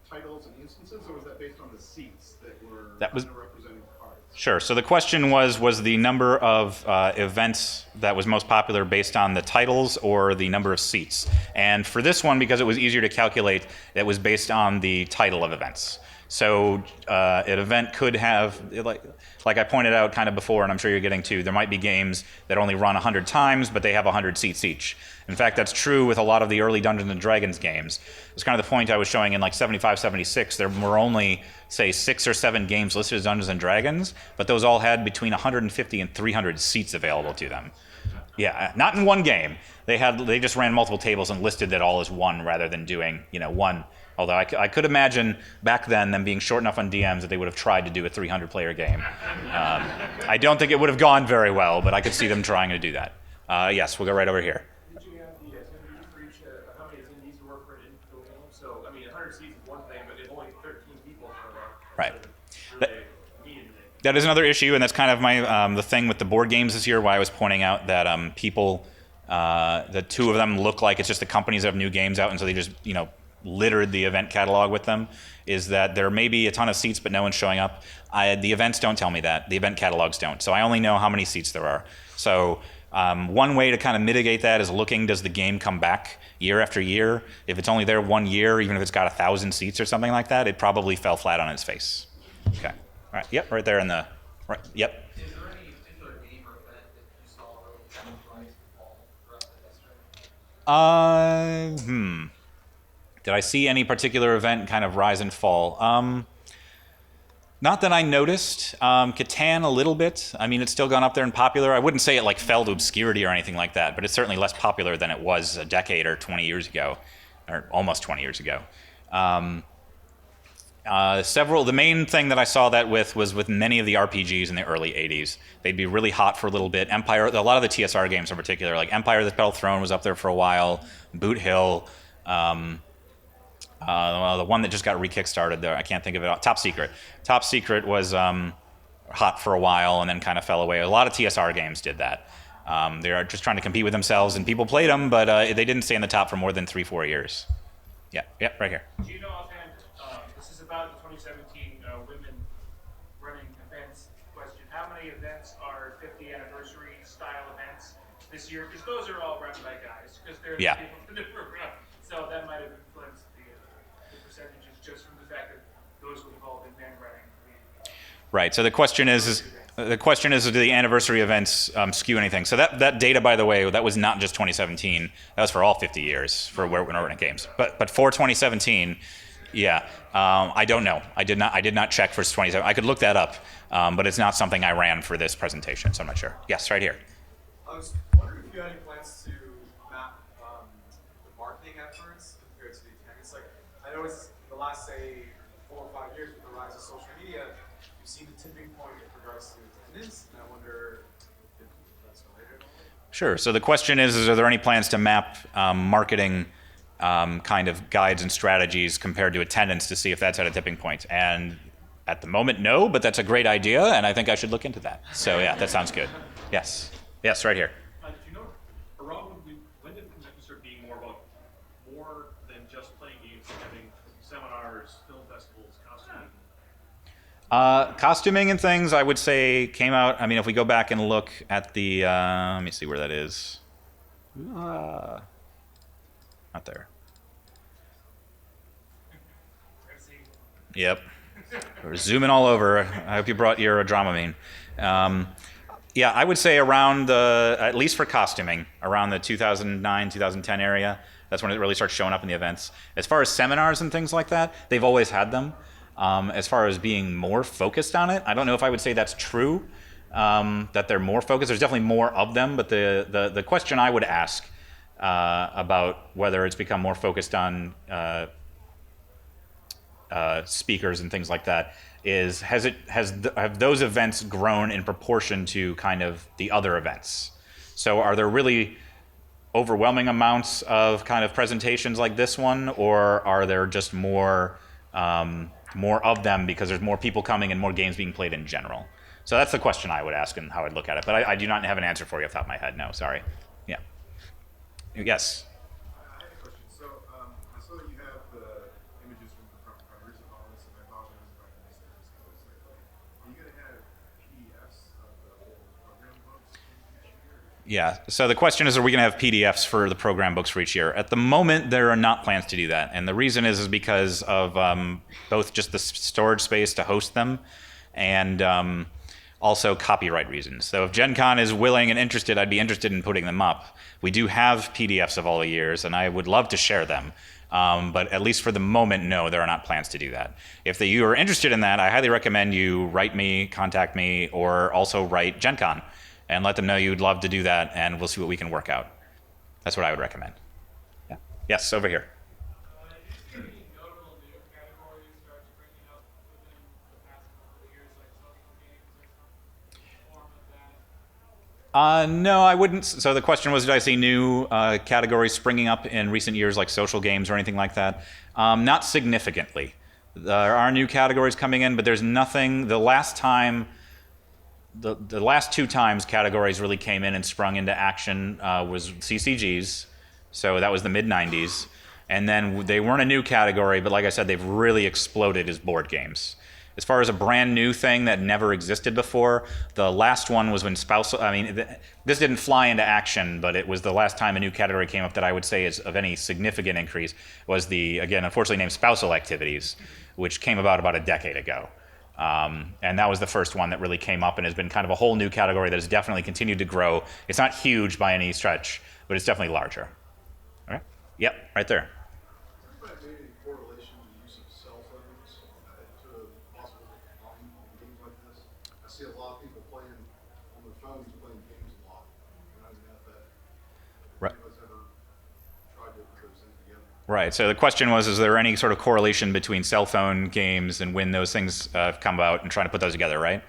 titles and instances, or was that based on the seats that were underrepresented cards? Sure. So the question was the number of events that was most popular based on the titles or the number of seats? And for this one, because it was easier to calculate, it was based on the title of events. So an event could have, like I pointed out kind of before, and I'm sure you're getting to, there might be games that only run 100 times, but they have 100 seats each. In fact, that's true with a lot of the early Dungeons & Dragons games. It's kind of the point I was showing in like 75, 76. There were only, say, 6 or 7 games listed as Dungeons & Dragons, but those all had between 150 and 300 seats available to them. Yeah, not in one game. They just ran multiple tables and listed that all as one rather than doing, one. Although I could imagine back then them being short enough on DMs that they would have tried to do a 300-player game. I don't think it would have gone very well, but I could see them trying to do that. Yes, we'll go right over here. Did you have the attendees for each, how many attendees were for an individual game? So, 100 seats is one thing, but if only 13 people showed up. Right. That is another issue, and that's kind of my the thing with the board games this year, why I was pointing out that people, the 2 of them look like it's just the companies that have new games out, and so they just, littered the event catalog with them, is that there may be a ton of seats but no one's showing up. The events don't tell me that. The event catalogs don't. So I only know how many seats there are. So one way to kind of mitigate that is looking, does the game come back year after year? If it's only there one year, even if it's got 1,000 seats or something like that, it probably fell flat on its face. Okay. All right. Yep, right there in the, right, yep. Is there any particular game or event that you saw really kind of rise and fall throughout the history? Did I see any particular event kind of rise and fall? Not that I noticed. Catan a little bit. I mean, it's still gone up there and popular. I wouldn't say it like fell to obscurity or anything like that, but it's certainly less popular than it was a decade or 20 years ago, or almost 20 years ago. The main thing that I saw that was with many of the RPGs in the early 80s. They'd be really hot for a little bit. Empire, a lot of the TSR games in particular, like Empire: The Battle Throne was up there for a while, Boot Hill, the one that just got re-kickstarted there, I can't think of it. Top Secret. Top Secret was hot for a while and then kind of fell away. A lot of TSR games did that. They are just trying to compete with themselves, and people played them, but they didn't stay in the top for more than 3-4 years. Yeah, right here. Do you know offhand, this is about the 2017 women running events question, how many events are 50 anniversary style events this year? Because those are all run by guys, because they're the people in the program. So that might have influenced the percentages just from the fact that those were involved in men running. Right. So the question is do the anniversary events skew anything? So that data, by the way, that was not just 2017. That was for all 50 years for where we're running games. But for 2017, Yeah, I don't know. I did not check for 27. I could look that up, but it's not something I ran for this presentation, so I'm not sure. Yes, right here. I was wondering if you had any plans to map the marketing efforts compared to the attendance. Like, I noticed the last, say, 4 or 5 years with the rise of social media, you've seen the tipping point with regards to attendance, and I wonder if that's related. Sure. So the question is are there any plans to map marketing kind of guides and strategies compared to attendance to see if that's at a tipping point? And at the moment, no, but that's a great idea, and I think I should look into that. So yeah, that sounds good. Yes. Yes, right here. Do you know around when did conventions start being more than just playing games, having seminars, film festivals, costuming? Costuming and things, I would say, came out. I mean, if we go back and look at the, let me see where that is. Not there. Yep. We're zooming all over. I hope you brought your Dramamine. Yeah, I would say around at least for costuming, around the 2009, 2010 area. That's when it really starts showing up in the events. As far as seminars and things like that, they've always had them. As far as being more focused on it, I don't know if I would say that's true, that they're more focused. There's definitely more of them, but the question I would ask about whether it's become more focused on speakers and things like that is have those events grown in proportion to kind of the other events? So are there really overwhelming amounts of kind of presentations like this one, or are there just more of them because there's more people coming and more games being played in general? So that's the question I would ask and how I'd look at it. But I do not have an answer for you off the top of my head. No, sorry. Yeah. Yes. I had a question. So I saw that you have the images from the front covers of all this, and I apologize if I missed it. Are you going to have PDFs of the whole program books each year? Yeah, so the question is, are we going to have PDFs for the program books for each year? At the moment, there are not plans to do that. And the reason is because of both just the storage space to host them and also copyright reasons. So if Gen Con is willing and interested, I'd be interested in putting them up. We do have PDFs of all the years, and I would love to share them. But at least for the moment, no, there are not plans to do that. If you are interested in that, I highly recommend you write me, contact me, or also write Gen Con and let them know you'd love to do that, and we'll see what we can work out. That's what I would recommend. Yeah. Yes, over here. No, I wouldn't. So the question was, did I see new categories springing up in recent years, like social games or anything like that? Not significantly. There are new categories coming in, but there's nothing. The last 2 times categories really came in and sprung into action was CCGs. So that was the mid-90s. And then they weren't a new category, but like I said, they've really exploded as board games. As far as a brand new thing that never existed before, the last one was when spousal, I mean, this didn't fly into action, but it was the last time a new category came up that I would say is of any significant increase was the, again, unfortunately named spousal activities, which came about a decade ago. And that was the first one that really came up and has been kind of a whole new category that has definitely continued to grow. It's not huge by any stretch, but it's definitely larger. All right? Yep, right there. Has there been any correlation to the use of cell phones to possible decline in games like this? I see a lot of people playing on their phones, playing games a lot. And I don't know if that Right. anyone's ever tried to put those things together. Right. So the question was, is there any sort of correlation between cell phone games and when those things come out and trying to put those together, right?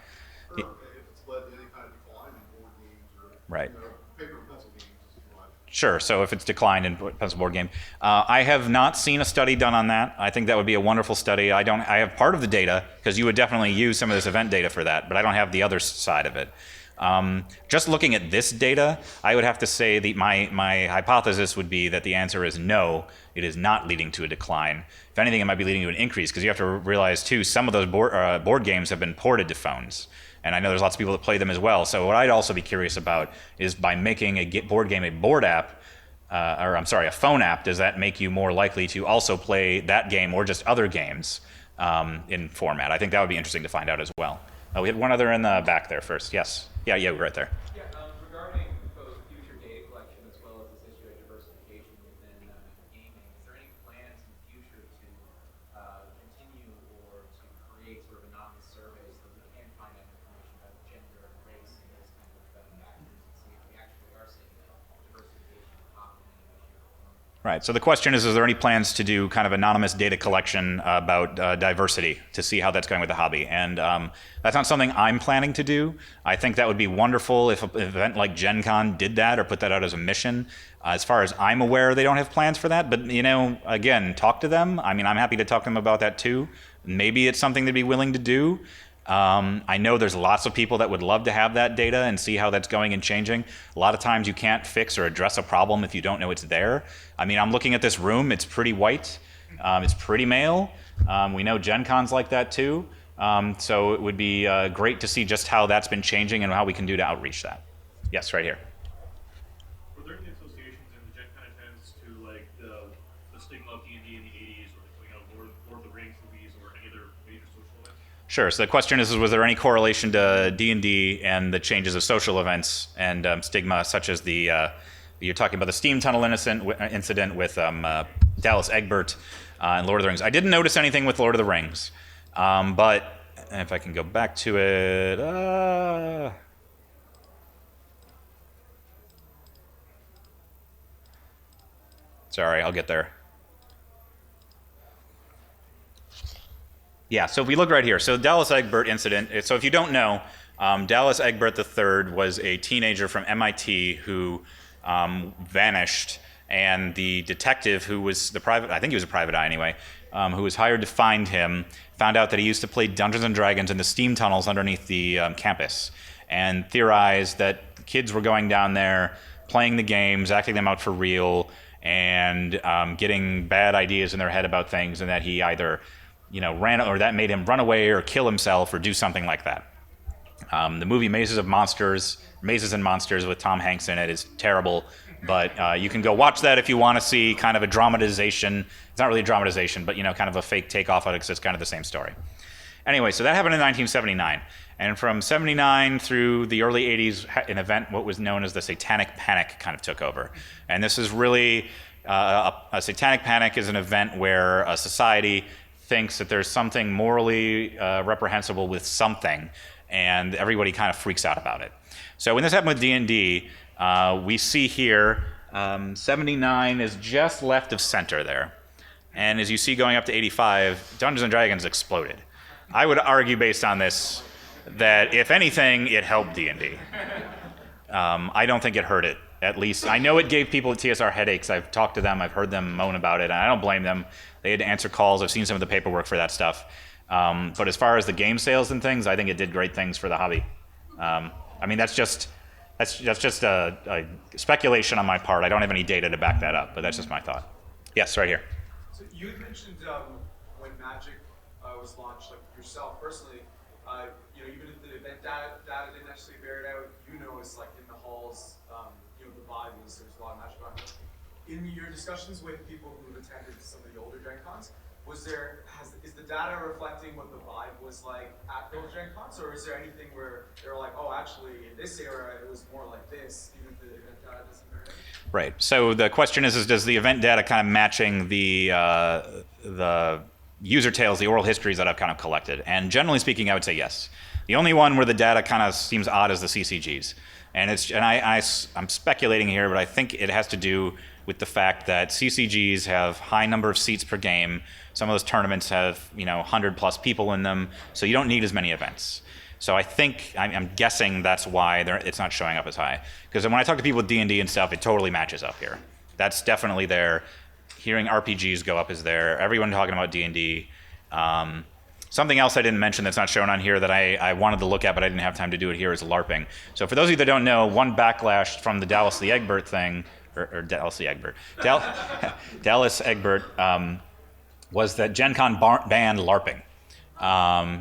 Or if it's led to any kind of decline in board games or Right. Paper and pencil games, if you like. Sure. So if it's declined in pencil board game, I have not seen a study done on that. I think that would be a wonderful study. I have part of the data because you would definitely use some of this event data for that, but I don't have the other side of it. Just looking at this data, I would have to say that my hypothesis would be that the answer is no, it is not leading to a decline. If anything, it might be leading to an increase because you have to realize too, some of those board games have been ported to phones. And I know there's lots of people that play them as well. So what I'd also be curious about is by making a board game a board app, a phone app, does that make you more likely to also play that game or just other games in format? I think that would be interesting to find out as well. We had one other in the back there first. Yes. Yeah, right there. Yeah, regarding both future data collection as well as this issue of diversification within gaming, is there any plans in the future to Right. So the question is there any plans to do kind of anonymous data collection about diversity to see how that's going with the hobby? And that's not something I'm planning to do. I think that would be wonderful if an event like Gen Con did that or put that out as a mission. As far as I'm aware, they don't have plans for that. But, you know, again, talk to them. I mean, I'm happy to talk to them about that too. Maybe it's something they'd be willing to do. I know there's lots of people that would love to have that data and see how that's going and changing. A lot of times you can't fix or address a problem if you don't know it's there. I mean, I'm looking at this room. It's pretty white. It's pretty male. We know Gen Con's like that too. So it would be great to see just how that's been changing and how we can do to outreach that. Yes, right here. Were there any associations in the Gen Con attendance to like the stigma of D&D in the 80s or the, you know, Lord of the Rings movies or any other major social events? Sure. So the question is was there any correlation to D&D and the changes of social events and stigma, such as the you're talking about the steam tunnel incident with Dallas Egbert and Lord of the Rings. I didn't notice anything with Lord of the Rings, but if I can go back to it. Sorry, I'll get there. Yeah, so if we look right here, so Dallas Egbert incident, so if you don't know, Dallas Egbert III was a teenager from MIT who vanished, and the detective who was the private, I think he was a private eye anyway, who was hired to find him, found out that he used to play Dungeons and Dragons in the steam tunnels underneath the campus, and theorized that kids were going down there, playing the games, acting them out for real, and getting bad ideas in their head about things, and that he either, you know, ran, or that made him run away or kill himself or do something like that. The movie Mazes and Monsters with Tom Hanks in it is terrible, but you can go watch that if you want to see kind of a dramatization. It's not really a dramatization, but, you know, kind of a fake takeoff of it, because it's kind of the same story. Anyway, so that happened in 1979. And from 79 through the early 80s, an event, what was known as the Satanic Panic, kind of took over. And this is really, a Satanic Panic is an event where a society thinks that there's something morally reprehensible with something, and everybody kind of freaks out about it. So when this happened with D&D, we see here 79 is just left of center there. And as you see going up to 85, Dungeons & Dragons exploded. I would argue based on this that if anything, it helped D&D. I don't think it hurt it. At least I know it gave people at TSR headaches. I've talked to them, I've heard them moan about it, and I don't blame them. They had to answer calls. I've seen some of the paperwork for that stuff. But as far as the game sales and things, I think it did great things for the hobby. I mean, that's just a speculation on my part. I don't have any data to back that up, but that's just my thought. Yes, right here. So you had mentioned when Magic was launched, like yourself personally, you know, even if the event data didn't necessarily bear it out, you noticed like in the halls, you know, the vibe was there's a lot of Magic on. In your discussions with people who have attended some of the older Gen Cons, is the data reflecting what the vibe was like at those Gen Cons, or is there anything where they're like, oh, actually in this era it was more like this, even if the event data doesn't bear it out? Right. So the question is does the event data kind of matching the user tales, the oral histories that I've kind of collected? And generally speaking, I would say yes. The only one where the data kind of seems odd is the CCGs. And I'm speculating here, but I think it has to do with the fact that CCGs have high number of seats per game. Some of those tournaments have, you know, 100 plus people in them, so you don't need as many events. So I think, I'm guessing that's why it's not showing up as high. Because when I talk to people with D&D and stuff, it totally matches up here. That's definitely there. Hearing RPGs go up is there. Everyone talking about D&D. Something else I didn't mention that's not shown on here that I wanted to look at, but I didn't have time to do it here, is LARPing. So for those of you that don't know, one backlash from the Dallas the Egbert thing, or Dallas the Egbert, Dallas Egbert, was that Gen Con banned LARPing.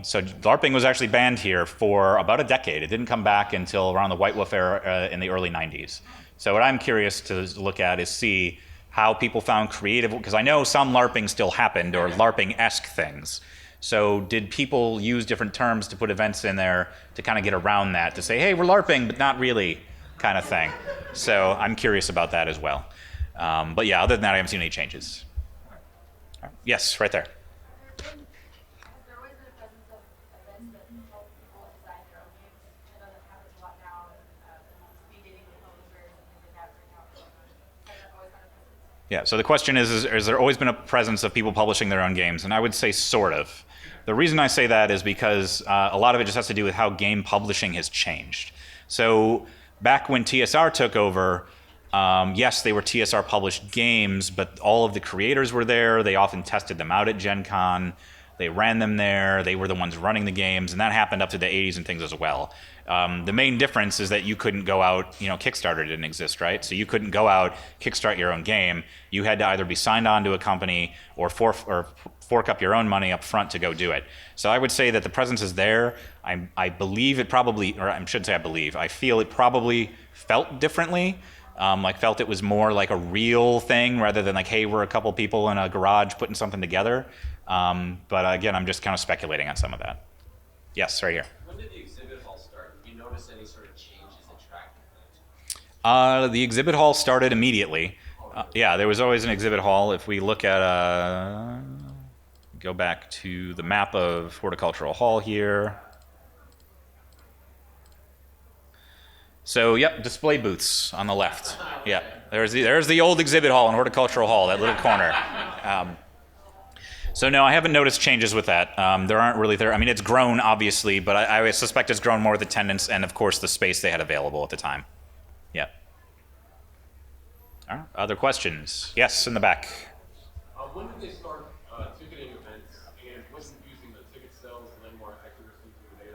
So LARPing was actually banned here for about a decade. It didn't come back until around the White Wolf era in the early 90s. So what I'm curious to look at is see how people found creative, because I know some LARPing still happened, or LARPing-esque things. So did people use different terms to put events in there to kind of get around that, to say, hey, we're LARPing, but not really, kind of thing. So I'm curious about that as well. But yeah, other than that, I haven't seen any changes. Yes, right there. Has there always been a presence of events that help people design their own games? I know that happens a lot now, speed dating with publishers and things like that right now. Has that always been a presence? Yeah, so the question is there always been a presence of people publishing their own games? And I would say sort of. The reason I say that is because a lot of it just has to do with how game publishing has changed. So back when TSR took over, yes, they were TSR published games, but all of the creators were there. They often tested them out at Gen Con. They ran them there. They were the ones running the games, and that happened up to the 80s and things as well. The main difference is that you couldn't go out, Kickstarter didn't exist, right? So you couldn't go out, kickstart your own game. You had to either be signed on to a company or fork up your own money up front to go do it. So I would say that the presence is there. I believe it probably, or I shouldn't say I believe, I feel it probably felt differently. Felt it was more like a real thing rather than like, hey, we're a couple people in a garage putting something together. But again, I'm just kind of speculating on some of that. Yes, right here. When did the exhibit hall start? Did you notice any sort of changes in tracking? The exhibit hall started immediately. Yeah, there was always an exhibit hall. If we look at, go back to the map of Horticultural Hall here. So, yep, display booths on the left. Yeah, there's the old exhibit hall in Horticultural Hall, that little corner. So no, I haven't noticed changes with that. There aren't really there. I mean, it's grown obviously, but I suspect it's grown more with attendance and of course the space they had available at the time. Yeah. All right. Other questions? Yes, in the back. When did they start ticketing events, and wasn't using the ticket sales to lend more accuracy to the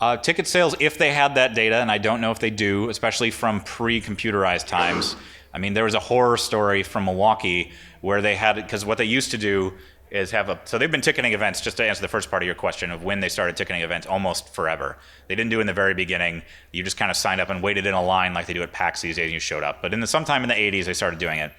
data? Ticket sales, if they had that data, and I don't know if they do, especially from pre-computerized times. I mean, there was a horror story from Milwaukee where they had, because what they used to do is so they've been ticketing events, just to answer the first part of your question of when they started ticketing events, almost forever. They didn't do it in the very beginning. You just kind of signed up and waited in a line like they do at PAX these days and you showed up. But sometime in the 80s, they started doing it.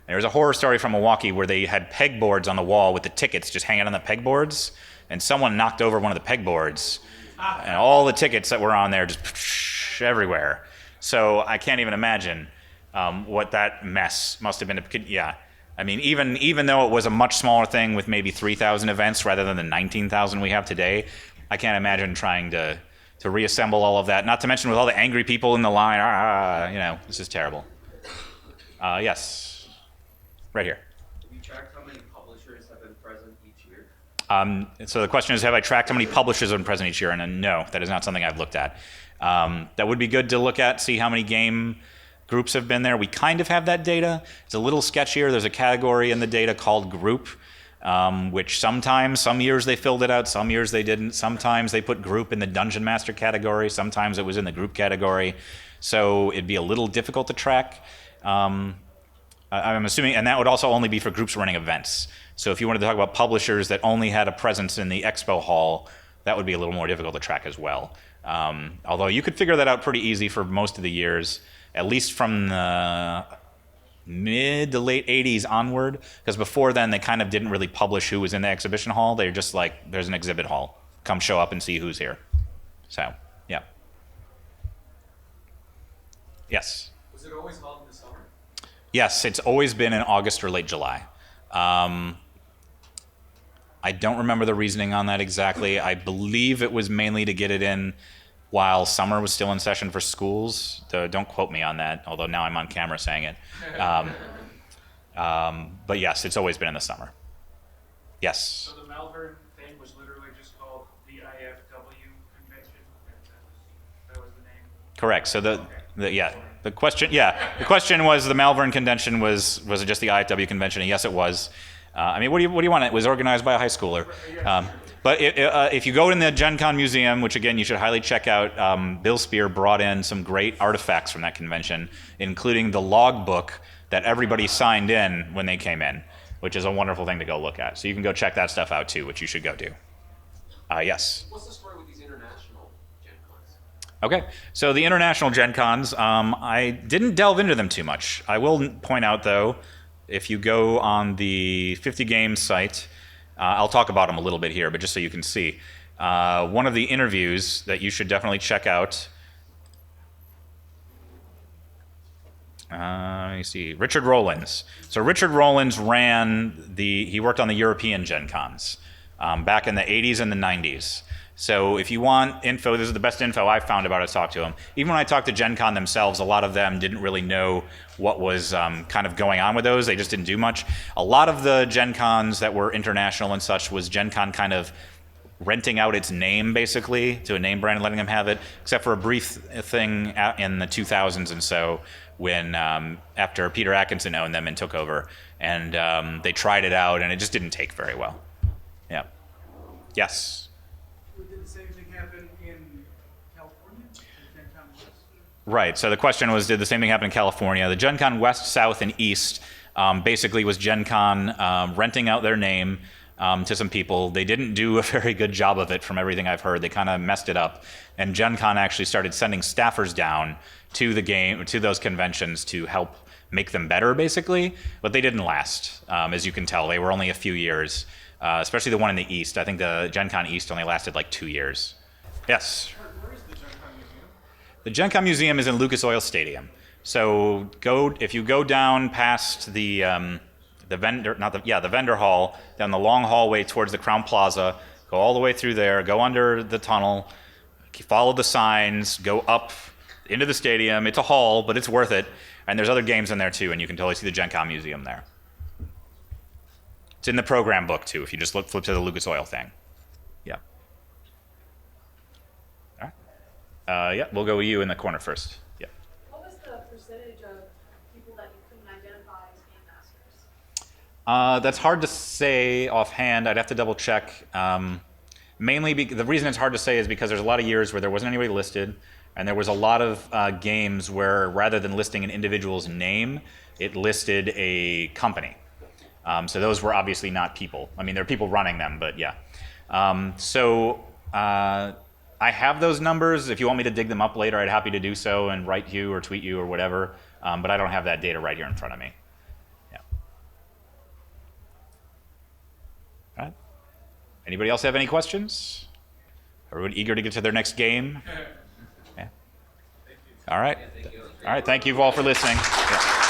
There was a horror story from Milwaukee where they had pegboards on the wall with the tickets just hanging on the pegboards, and someone knocked over one of the pegboards, and all the tickets that were on there just everywhere. So I can't even imagine what that mess must have been. Yeah. I mean, even though it was a much smaller thing with maybe 3,000 events rather than the 19,000 we have today, I can't imagine trying to reassemble all of that. Not to mention with all the angry people in the line. This is terrible. Yes, right here. Have you tracked how many publishers have been present each year? So the question is, have I tracked how many publishers have been present each year? And no, that is not something I've looked at. That would be good to look at, see how many game groups have been there. We kind of have that data. It's a little sketchier. There's a category in the data called group, which sometimes, some years they filled it out, some years they didn't. Sometimes they put group in the Dungeon Master category. Sometimes it was in the group category. So it'd be a little difficult to track. I'm assuming, and that would also only be for groups running events. So if you wanted to talk about publishers that only had a presence in the expo hall, that would be a little more difficult to track as well. Although you could figure that out pretty easy for most of the years, at least from the mid to late 80s onward, because before then they kind of didn't really publish who was in the exhibition hall. They were just like, there's an exhibit hall. Come show up and see who's here. So, yeah. Yes? Was it always held in the summer? Yes, it's always been in August or late July. I don't remember the reasoning on that exactly. I believe it was mainly to get it in while summer was still in session for schools. Don't quote me on that, although now I'm on camera saying it. But yes, it's always been in the summer. Yes? So the Malvern thing was literally just called the IFW convention? That was the name? Correct. So the question was the Malvern convention was it just the IFW convention? And yes, it was. What do you want? It was organized by a high schooler. But if you go in the Gen Con Museum, which again you should highly check out, Bill Spear brought in some great artifacts from that convention, including the logbook that everybody signed in when they came in, which is a wonderful thing to go look at. So you can go check that stuff out too, which you should go do. Yes? What's the story with these international Gen Cons? Okay, so the international Gen Cons, I didn't delve into them too much. I will point out though, if you go on the 50 Games site, I'll talk about them a little bit here, but just so you can see. One of the interviews that you should definitely check out, let me see, Richard Rowlands. So Richard Rowlands he worked on the European Gen Cons back in the 80s and the 90s. So if you want info, this is the best info I've found about it to talk to them. Even when I talked to Gen Con themselves, a lot of them didn't really know what was kind of going on with those. They just didn't do much. A lot of the Gen Cons that were international and such was Gen Con kind of renting out its name basically to a name brand and letting them have it, except for a brief thing in the 2000s and so when after Peter Atkinson owned them and took over, and they tried it out and it just didn't take very well. Yeah. Yes. Did the same thing happen in California? In Gen Con West? Right. So the question was, did the same thing happen in California? The Gen Con West, South, and East basically was Gen Con renting out their name to some people. They didn't do a very good job of it from everything I've heard. They kind of messed it up. And Gen Con actually started sending staffers down to those conventions to help make them better, basically. But they didn't last, as you can tell. They were only a few years, especially the one in the East. I think the Gen Con East only lasted like 2 years. Yes? Where is the Gen Con Museum? The Gen Con Museum is in Lucas Oil Stadium. So if you go down past the vendor hall, down the long hallway towards the Crown Plaza, go all the way through there, go under the tunnel, follow the signs, go up into the stadium. It's a hall, but it's worth it. And there's other games in there too, and you can totally see the Gen Con Museum there. It's in the program book too, if you just flip to the Lucas Oil thing. Yeah. All right. Yeah, we'll go with you in the corner first. Yeah. What was the percentage of people that you couldn't identify as game masters? That's hard to say offhand. I'd have to double check. Mainly, the reason it's hard to say is because there's a lot of years where there wasn't anybody listed, and there was a lot of games where rather than listing an individual's name, it listed a company. So those were obviously not people. I mean, there are people running them, but yeah. I have those numbers. If you want me to dig them up later, I'd happy to do so and write you or tweet you or whatever. But I don't have that data right here in front of me. Yeah. All right. Anybody else have any questions? Everyone eager to get to their next game? Yeah. All right. Thank you. All right. Thank you all for listening. Yeah.